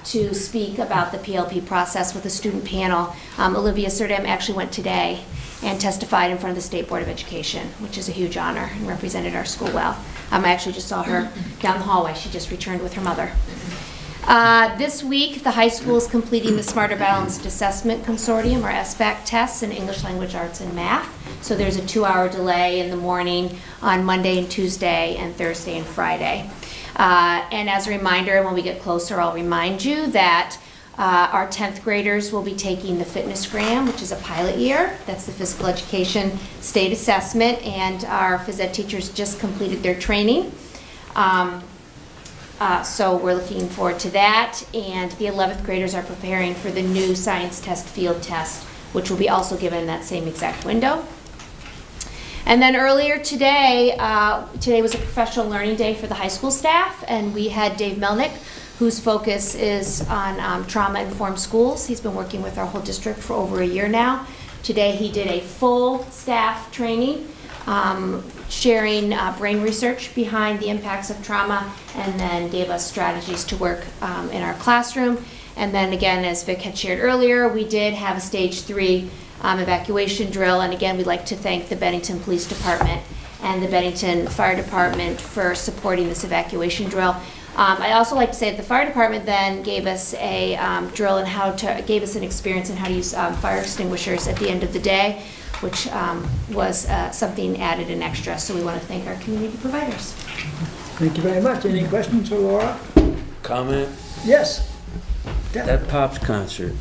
to speak about the PLP process with a student panel. Olivia Surdam actually went today and testified in front of the State Board of Education, which is a huge honor, and represented our school well. I actually just saw her down the hallway. She just returned with her mother. This week, the high school is completing the Smarter Balanced Assessment Consortium, or SBAC tests in English Language Arts and Math. So there's a 2-hour delay in the morning on Monday and Tuesday, and Thursday and Friday. And as a reminder, when we get closer, I'll remind you that our 10th graders will be taking the Fitnessgram, which is a pilot year. That's the physical education state assessment, and our phys ed teachers just completed their training. So we're looking forward to that, and the 11th graders are preparing for the new science test field test, which will be also given in that same exact window. And then earlier today, today was a professional learning day for the high school staff, and we had Dave Melnick, whose focus is on trauma-informed schools. He's been working with our whole district for over a year now. Today he did a full staff training, sharing brain research behind the impacts of trauma, and then gave us strategies to work in our classroom. And then again, as Vic had shared earlier, we did have a stage 3 evacuation drill. And again, we'd like to thank the Bennington Police Department and the Bennington Fire Department for supporting this evacuation drill. I'd also like to say that the fire department then gave us a drill and gave us an experience in how to use fire extinguishers at the end of the day, which was something added and extra. So we want to thank our community providers. Thank you very much. Any questions for Laura? Comment? Yes. That Pops concert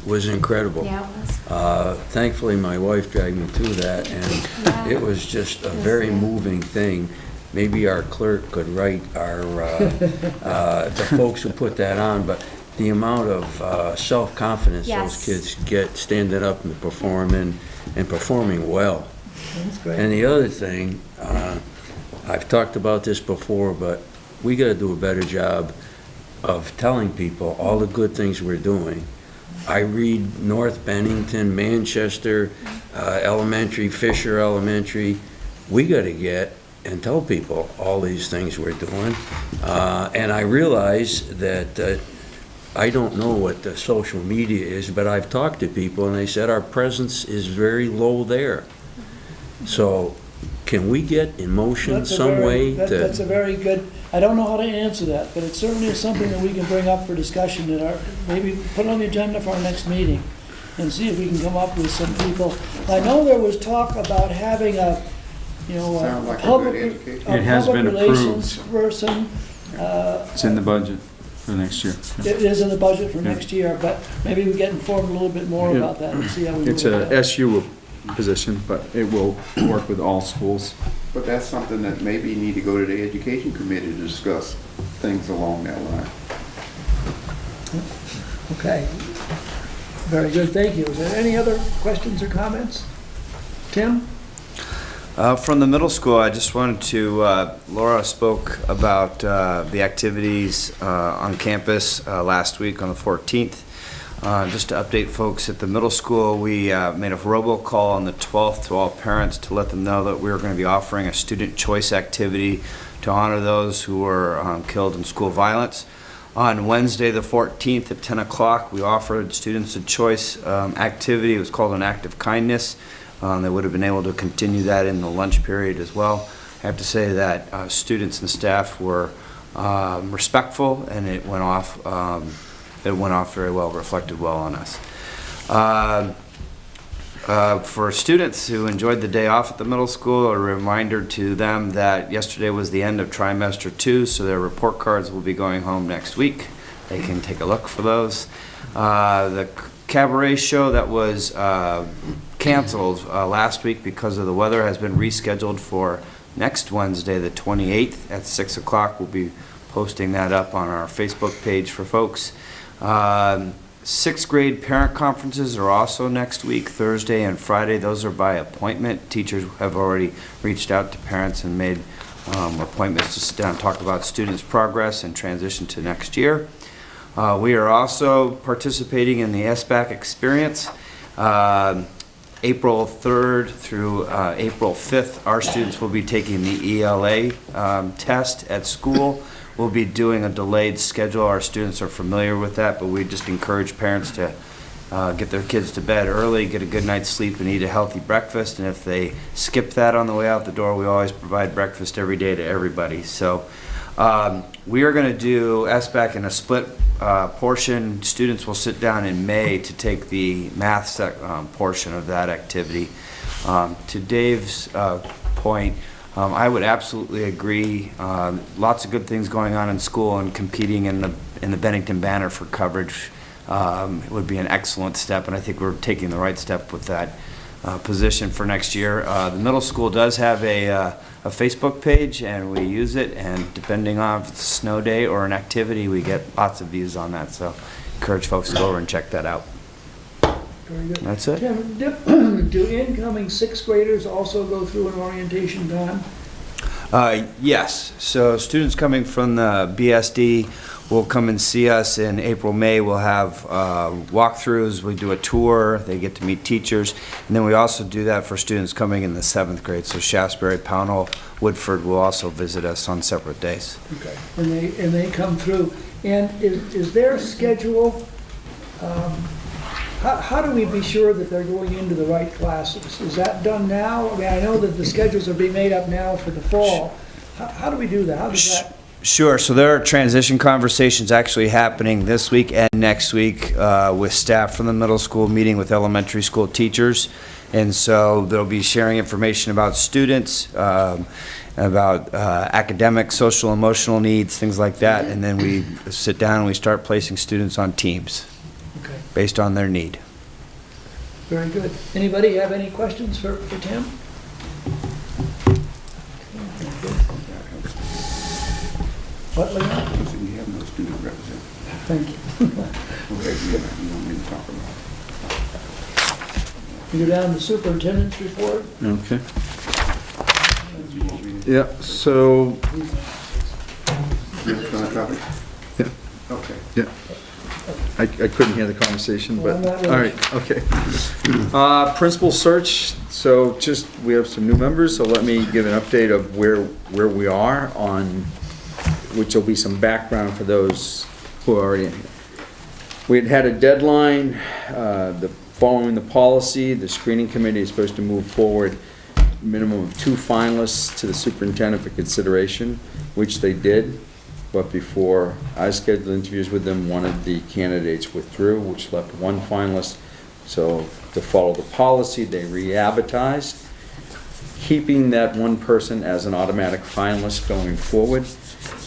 was incredible. Yeah, it was. Thankfully, my wife dragged me to that, and it was just a very moving thing. Maybe our clerk could write the folks who put that on, but the amount of self-confidence Yes. those kids get standing up and performing well. That's great. And the other thing, I've talked about this before, but we gotta do a better job of telling people all the good things we're doing. I read North Bennington, Manchester Elementary, Fisher Elementary. We gotta get and tell people all these things we're doing. And I realize that I don't know what the social media is, but I've talked to people and they said our presence is very low there. So can we get in motion That's a some very- way That's a to, very good, I don't know how to answer that, but it certainly is something that we can bring up for discussion at our, maybe put on the agenda for our next meeting and see if we can come up with some people. I know there was talk about having a, Sound like a good public, indication. It has been relations approved. person. It's in the budget for next year. It is in the budget for Yeah. next year, but maybe we get informed a little bit more Yeah. about that and see how we move It's a it. SU position, but it will work with all schools. But that's something that maybe you need to go to the education committee to discuss things along that line. Okay. Very good, thank you. Is there any other questions or comments? Tim? From the middle school, I just wanted to, Laura spoke about the activities on campus last week on the 14th. Just to update folks at the middle school, we made a robocall on the 12th to all parents to let them know that we were going to be offering a student choice activity to honor those who were killed in school violence. On Wednesday, the 14th at 10 o'clock, we offered students a choice activity. It was called an act of kindness. They would have been able to continue that in the lunch period as well. I have to say that students and staff were respectful, and it went off very well, reflected well on us. For students who enjoyed the day off at the middle school, a reminder to them that yesterday was the end of trimester 2, so their report cards will be going home next week. They can take a look for those. The cabaret show that was canceled last week because of the weather has been rescheduled for next Wednesday, the 28th at 6 o'clock. We'll be posting that up on our Facebook page for folks. Sixth grade parent conferences are also next week, Thursday and Friday. Those are by appointment. Teachers have already reached out to parents and made appointments to sit down and talk about students' progress and transition to next year. We are also participating in the SBAC experience. April 3rd through April 5th, our students will be taking the ELA test at school. We'll be doing a delayed schedule. Our students are familiar with that, but we just encourage parents to get their kids to bed early, get a good night's sleep, and eat a healthy breakfast. And if they skip that on the way out the door, we always provide breakfast every day to everybody. So we are going to do SBAC in a split portion. Students will sit down in May to take the math portion of that activity. To Dave's point, I would absolutely agree. Lots of good things going on in school, and competing in the Bennington Banner for coverage would be an excellent step, and I think we're taking the right step with that position for next year. The middle school does have a Facebook page, and we use it, and depending on if it's a snow day or an activity, we get lots of views on that, so encourage folks to go over and check that out. Very good. That's it. Tim, do incoming sixth graders also go through an orientation, Don? Yes, so students coming from the BSD will come and see us in April, May. We'll have walkthroughs, we do a tour, they get to meet teachers, and then we also do that for students coming in the 7th grade. So Shaftesbury, Pownell, Woodford will also visit us on separate days. Okay. And they come through. And is their schedule, how do we be sure that they're going into the right classes? Is that done now? I mean, I know that the schedules are being made up now for the fall. How do we do that? How does that? Sure, so there are transition conversations actually happening this week and next week with staff from the middle school, meeting with elementary school teachers. And so they'll be sharing information about students, about academic, social, emotional needs, things like that. And then we sit down and we start placing students on teams Okay, based on their need. very good. Anybody have any questions for Tim? What, Leon? We have no student representative. Thank you. Okay, you want me to talk about You go down to the superintendent's report. Okay. Yeah, so, it? Can I copy? yeah, Okay. yeah. I couldn't hear the conversation, Well, but, I'm not all really- right, okay. Principal search, so just, we have some new members, so let me give an update of where we are on, which will be some background for those who are already in here. We had a deadline, following the policy, the screening committee is supposed to move forward minimum of 2 finalists to the superintendent for consideration, which they did. But before I scheduled interviews with them, one of the candidates withdrew, which left 1 finalist. So to follow the policy, they re-advertised, keeping that 1 person as an automatic finalist going forward.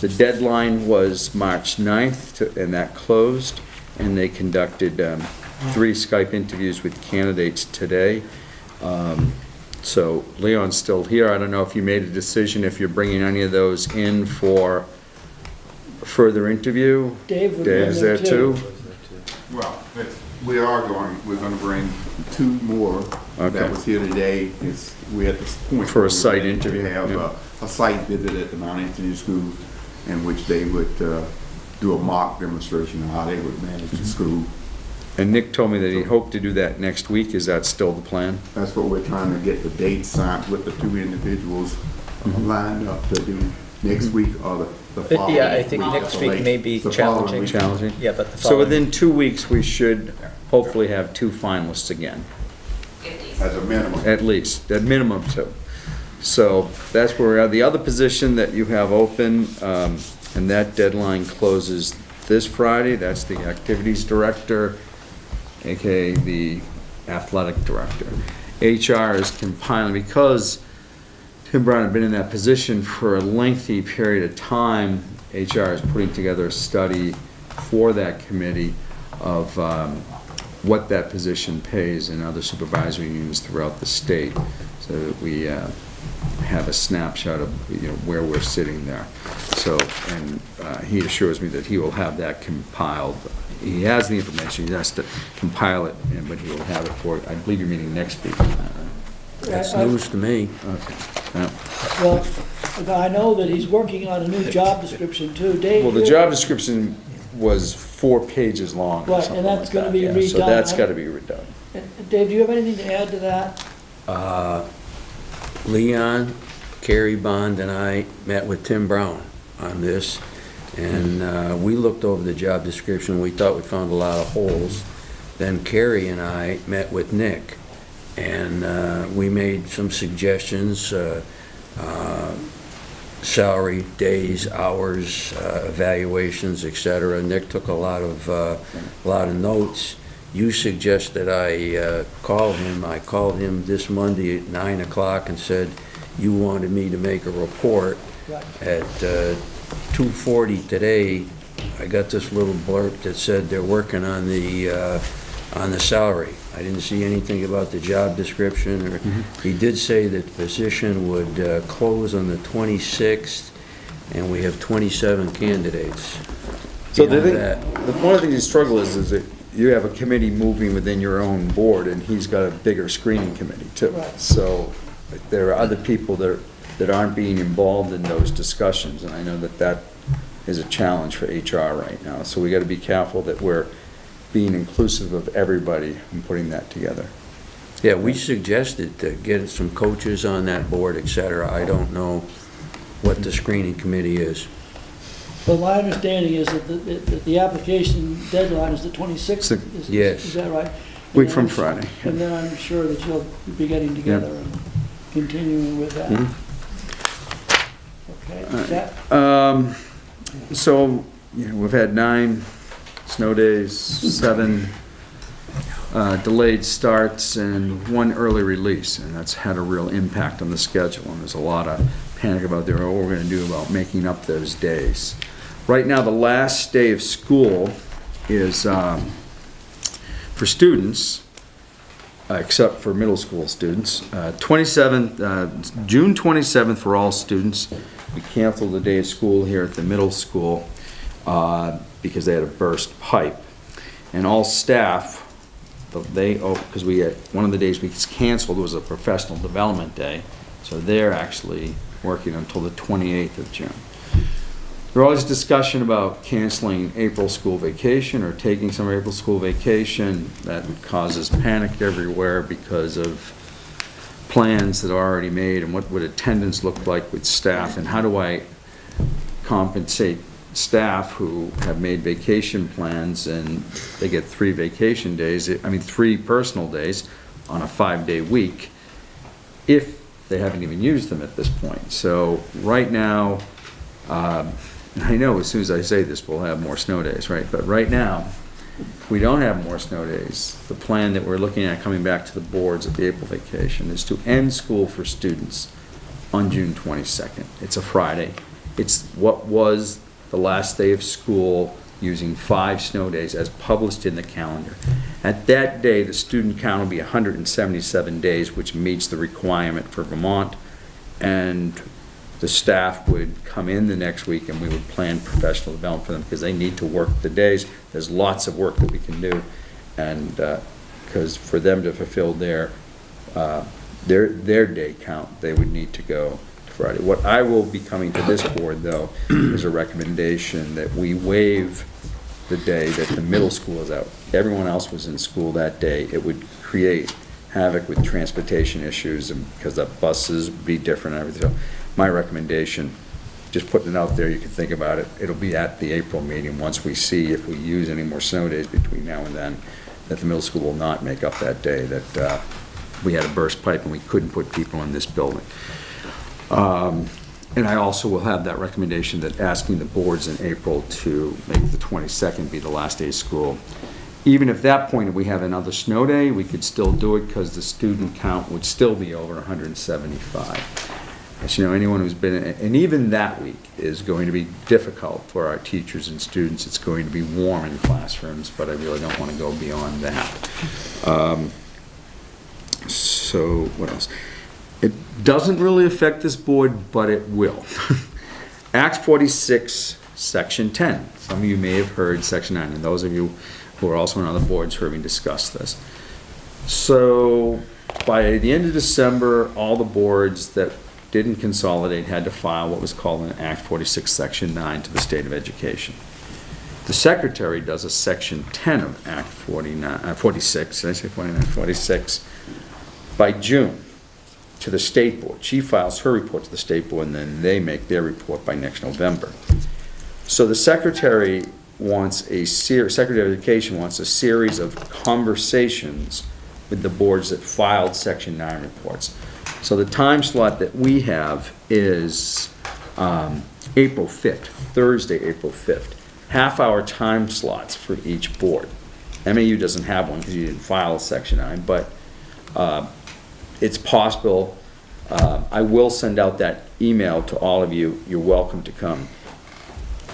The deadline was March 9th, and that closed, and they conducted 3 Skype interviews with candidates today. So Leon's still here. I don't know if you made a decision, if you're bringing any of those in for further interview. Dave would be Dave's there too? Well, we're gonna bring 2 more. Okay. That was here today. We're at this point. For a where site we're ready interview, to have yeah. a site visit at the Mount Anthony School, in which they would do a mock demonstration of how they would manage the school. And Nick told me that he hoped to do that next week. Is that still the plan? That's what we're trying to get the dates signed with the 2 individuals lined up to do next week or the following. Yeah, I think week. next So week late- may be the following challenging. week. Challenging? Yeah, but the So following. within 2 weeks, we should hopefully have 2 finalists again, As a minimum. at least, at minimum 2. So that's where we are. The other position that you have open, and that deadline closes this Friday, that's the activities director, AKA the athletic director. HR is compiling, because Tim Brown had been in that position for a lengthy period of time, HR is putting together a study for that committee of what that position pays in other supervisory unions throughout the state, so that we have a snapshot of, where we're sitting there. So, and he assures me that he will have that compiled. He has the information, he has to compile it, but he will have it for, I believe you're meeting next week on that, right? That's news to me. Okay. Yeah. Well, I know that he's working on a new job description too. Dave? Well, the job description was 4 pages long or Right, something and that's like gonna that, be yeah. So redone, that's huh? gotta be redone. Dave, do you have anything to add to that? Leon, Carrie Bond, and I met with Tim Brown on this, and we looked over the job description. We thought we found a lot of holes. Then Carrie and I met with Nick, and we made some suggestions, salary, days, hours, evaluations, et cetera. Nick took a lot of notes. You suggest that I call him. I called him this Monday at 9 o'clock and said you wanted me to make a report. Right. At 2:40 today, I got this little blurb that said they're working on the salary. I didn't see anything about the job description, or he did say that the position would close on the 26th, and we have 27 candidates. So the Beyond thing, that, one of the things you struggle is that you have a committee moving within your own board, and he's got a bigger screening committee too. Right. So there are other people that aren't being involved in those discussions, and I know that is a challenge for HR right now. So we gotta be careful that we're being inclusive of everybody and putting that together. Yeah, we suggested to get some coaches on that board, et cetera. I don't know what the screening committee is. Well, my understanding is that the application deadline is the 26th. Six. Is- Yes. Is that right? Week from Friday. And then I'm sure that you'll be getting together and continuing with that. Okay, is that, So, we've had 9 snow days, 7 delayed starts, and 1 early release, and that's had a real impact on the schedule, and there's a lot of panic about what we're gonna do about making up those days. Right now, the last day of school is, for students, except for middle school students, 27th, June 27th for all students. We canceled the day of school here at the middle school because they had a burst pipe. And all staff, because one of the days we canceled was a professional development day, so they're actually working until the 28th of June. There's always discussion about canceling April school vacation or taking some April school vacation. That causes panic everywhere because of plans that are already made and what would attendance look like with staff, and how do I compensate staff who have made vacation plans and they get 3 vacation days, 3 personal days on a 5-day week if they haven't even used them at this point. So right now, I know as soon as I say this, we'll have more snow days, right? But right now, we don't have more snow days. The plan that we're looking at coming back to the boards at the April vacation is to end school for students on June 22nd. It's a Friday. It's what was the last day of school using 5 snow days as published in the calendar. At that day, the student count will be 177 days, which meets the requirement for Vermont, and the staff would come in the next week and we would plan professional development for them because they need to work the days. There's lots of work that we can do, and because for them to fulfill their day count, they would need to go to Friday. What I will be coming to this board, though, is a recommendation that we waive the day that the middle school is out. Everyone else was in school that day. It would create havoc with transportation issues, and because the buses would be different and everything. So my recommendation, just putting it out there, you can think about it, it'll be at the April meeting, once we see if we use any more snow days between now and then, that the middle school will not make up that day, that we had a burst pipe and we couldn't put people in this building. And I also will have that recommendation that asking the boards in April to make the 22nd be the last day of school. Even if at that point we have another snow day, we could still do it because the student count would still be over 175. As you know, anyone who's been, and even that week is going to be difficult for our teachers and students. It's going to be warm in classrooms, but I really don't want to go beyond that. So what else? It doesn't really affect this board, but it will. Act 46, Section 10. Some of you may have heard Section 9, and those of you who are also on other boards heard me discuss this. So by the end of December, all the boards that didn't consolidate had to file what was called an Act 46, Section 9 to the State of Education. The Secretary does a Section 10 of Act 46, did I say 49? 46, by June to the State Board. She files her report to the State Board, and then they make their report by next November. So the Secretary wants Secretary of Education wants a series of conversations with the boards that filed Section 9 reports. So the time slot that we have is April 5th, Thursday, April 5th. Half-hour time slots for each board. MAU doesn't have one because you didn't file a Section 9, but it's possible. I will send out that email to all of you. You're welcome to come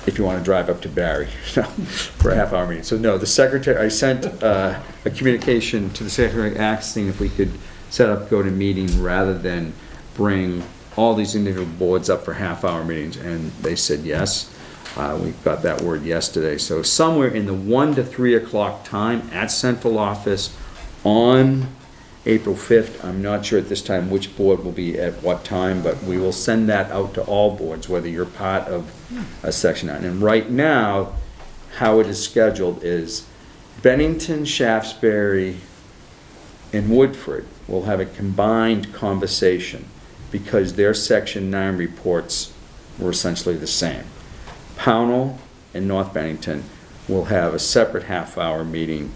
if you want to drive up to Barry for a half-hour meeting. So no, the Secretary, I sent a communication to the Secretary asking if we could set up go-to-meeting rather than bring all these individual boards up for half-hour meetings, and they said yes. We got that word yesterday. So somewhere in the 1 to 3 o'clock time at central office on April 5th, I'm not sure at this time which board will be at what time, but we will send that out to all boards, whether you're part of a Section 9. And right now, how it is scheduled is Bennington, Shaftesbury, and Woodford will have a combined conversation because their Section 9 reports were essentially the same. Pownell and North Bennington will have a separate half-hour meeting,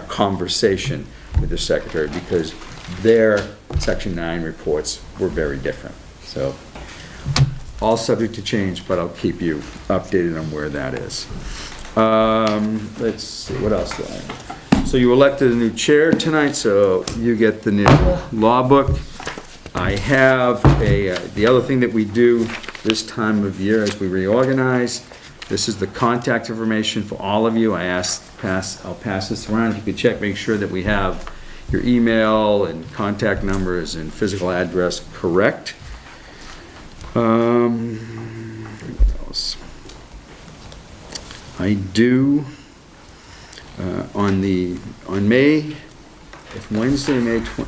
conversation with the secretary because their Section 9 reports were very different. So, all subject to change, but I'll keep you updated on where that is. Let's see, what else do I have? So you elected a new chair tonight, so you get the new law book. I have the other thing that we do this time of year as we reorganize. This is the contact information for all of you. I'll pass this around. If you could check, make sure that we have your email and contact numbers and physical address correct. What else? I do, on May, if Wednesday,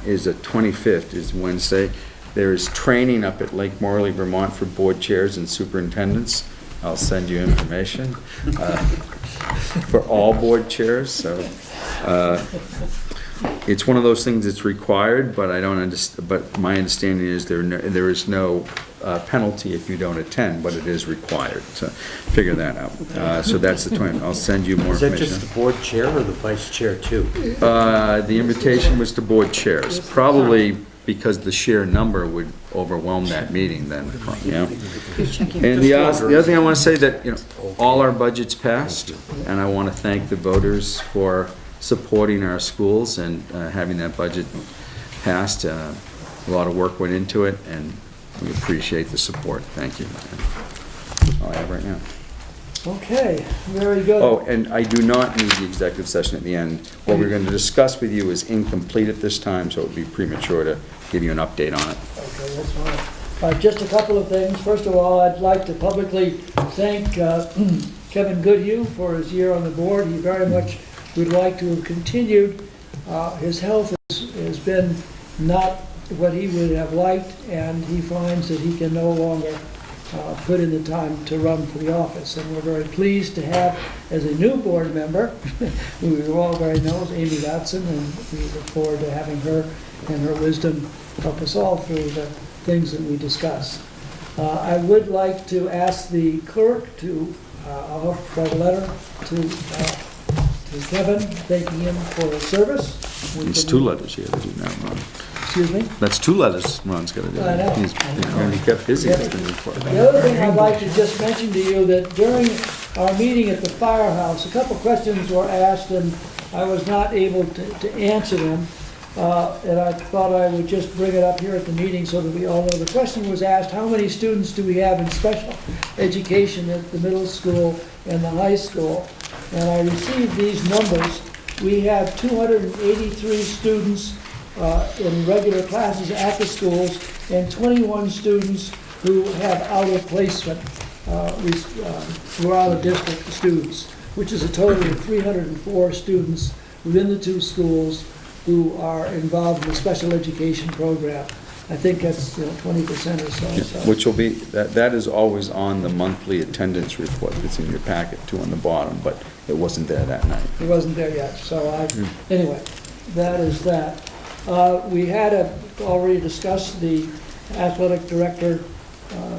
is the 25th, is Wednesday, there is training up at Lake Morley, Vermont for board chairs and superintendents. I'll send you information for all board chairs, so. It's one of those things that's required, but I don't understand, but my understanding is there is no penalty if you don't attend, but it is required, so figure that out. So that's the 20th. I'll send you more Is that information. just the board chair or the vice chair too? The invitation was to board chairs, probably because the sheer number would overwhelm that meeting then, you know? And the other thing I want to say that, you know, all our budgets passed, and I want to thank the voters for supporting our schools and having that budget passed. A lot of work went into it, and we appreciate the support. Thank you. That's all I have right now. Okay, very good. Oh, and I do not need the executive session at the end. What we're going to discuss with you is incomplete at this time, so it would be premature to give you an update on it. Okay, that's fine. Just a couple of things. First of all, I'd like to publicly thank Kevin Goodhue for his year on the board. He very much would like to have continued. His health has been not what he would have liked, and he finds that he can no longer put in the time to run for the office. And we're very pleased to have, as a new board member, who you all very know, is Amy Dotson, and we look forward to having her and her wisdom help us all through the things that we discuss. I would like to ask the clerk to, I'll write a letter to Kevin, thanking him for his service. It's 2 letters here that you now, Ron. Excuse me? That's 2 letters Ron's got to do. I know. He's, you know, he kept busy. Yeah. He's been reporting. The other thing I'd like to just mention to you, that during our meeting at the firehouse, a couple questions were asked, and I was not able to answer them. And I thought I would just bring it up here at the meeting so that we all know. The question was asked, how many students do we have in special education at the middle school and the high school? And I received these numbers. We have 283 students in regular classes at the schools, and 21 students who have out-of-placement, who are out-of-district students, which is a total of 304 students within the 2 schools who are involved in the special education program. I think that's 20% or so. Which will be, that is always on the monthly attendance report that's in your packet too on the bottom, but it wasn't there that night. It wasn't there yet, so anyway, that is that. We had already discussed the athletic director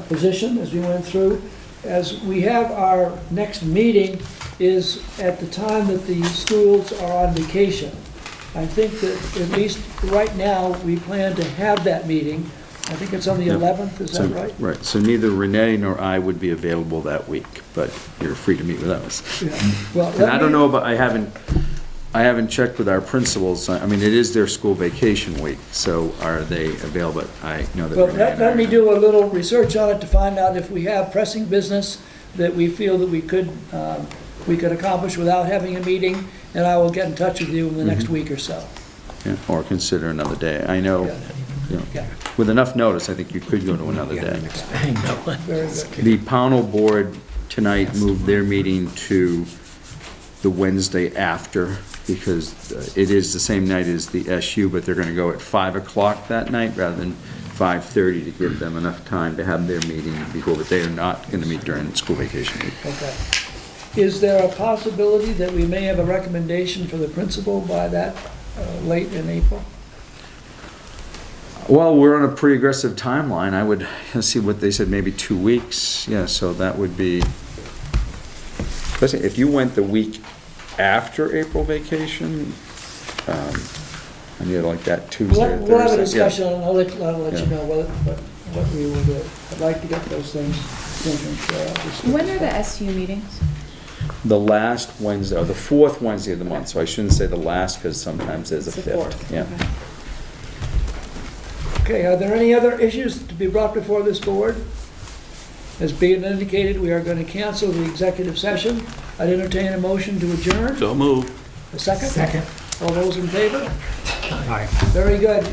position as we went through. As we have our next meeting is at the time that the schools are on vacation. I think that at least right now, we plan to have that meeting. I think it's on the 11th, is that right? Right, so neither Renee nor I would be available that week, but you're free to meet with us. Yeah. Well, And I don't know, but I haven't checked with our principals. I mean, it is their school vacation week, so are they available? I know that Well, Renee and I let me are. do a little research on it to find out if we have pressing business that we feel that we could accomplish without having a meeting, and I will get in touch with you in the next week or so. Yeah, or consider another day. I know, you know, Yeah. with enough notice, I think you could go to another day. Very good. The Pownell Board tonight moved their meeting to the Wednesday after, because it is the same night as the SU, but they're gonna go at 5 o'clock that night rather than 5:30 to give them enough time to have their meeting before, but they are not gonna meet during school vacation week. Okay. Is there a possibility that we may have a recommendation for the principal by that late in April? Well, we're on a pretty aggressive timeline. I would see what they said, maybe 2 weeks. Yeah, so that would be, especially if you went the week after April vacation, I need like that Tuesday or Thursday. We'll have a Yeah. discussion, and I'll let you Yeah. know what we will do. I'd like to get those things taken care of. When are the SU meetings? The last Wednesday, or the fourth Wednesday of the month, so I shouldn't say the last, because sometimes there's a It's the fifth. fourth, Yeah. Okay, are there any other issues to be brought before this board? As being indicated, we are going to cancel the executive session. I'd entertain a motion to adjourn. So move. A second? Second. All those in favor? Aye. Very good.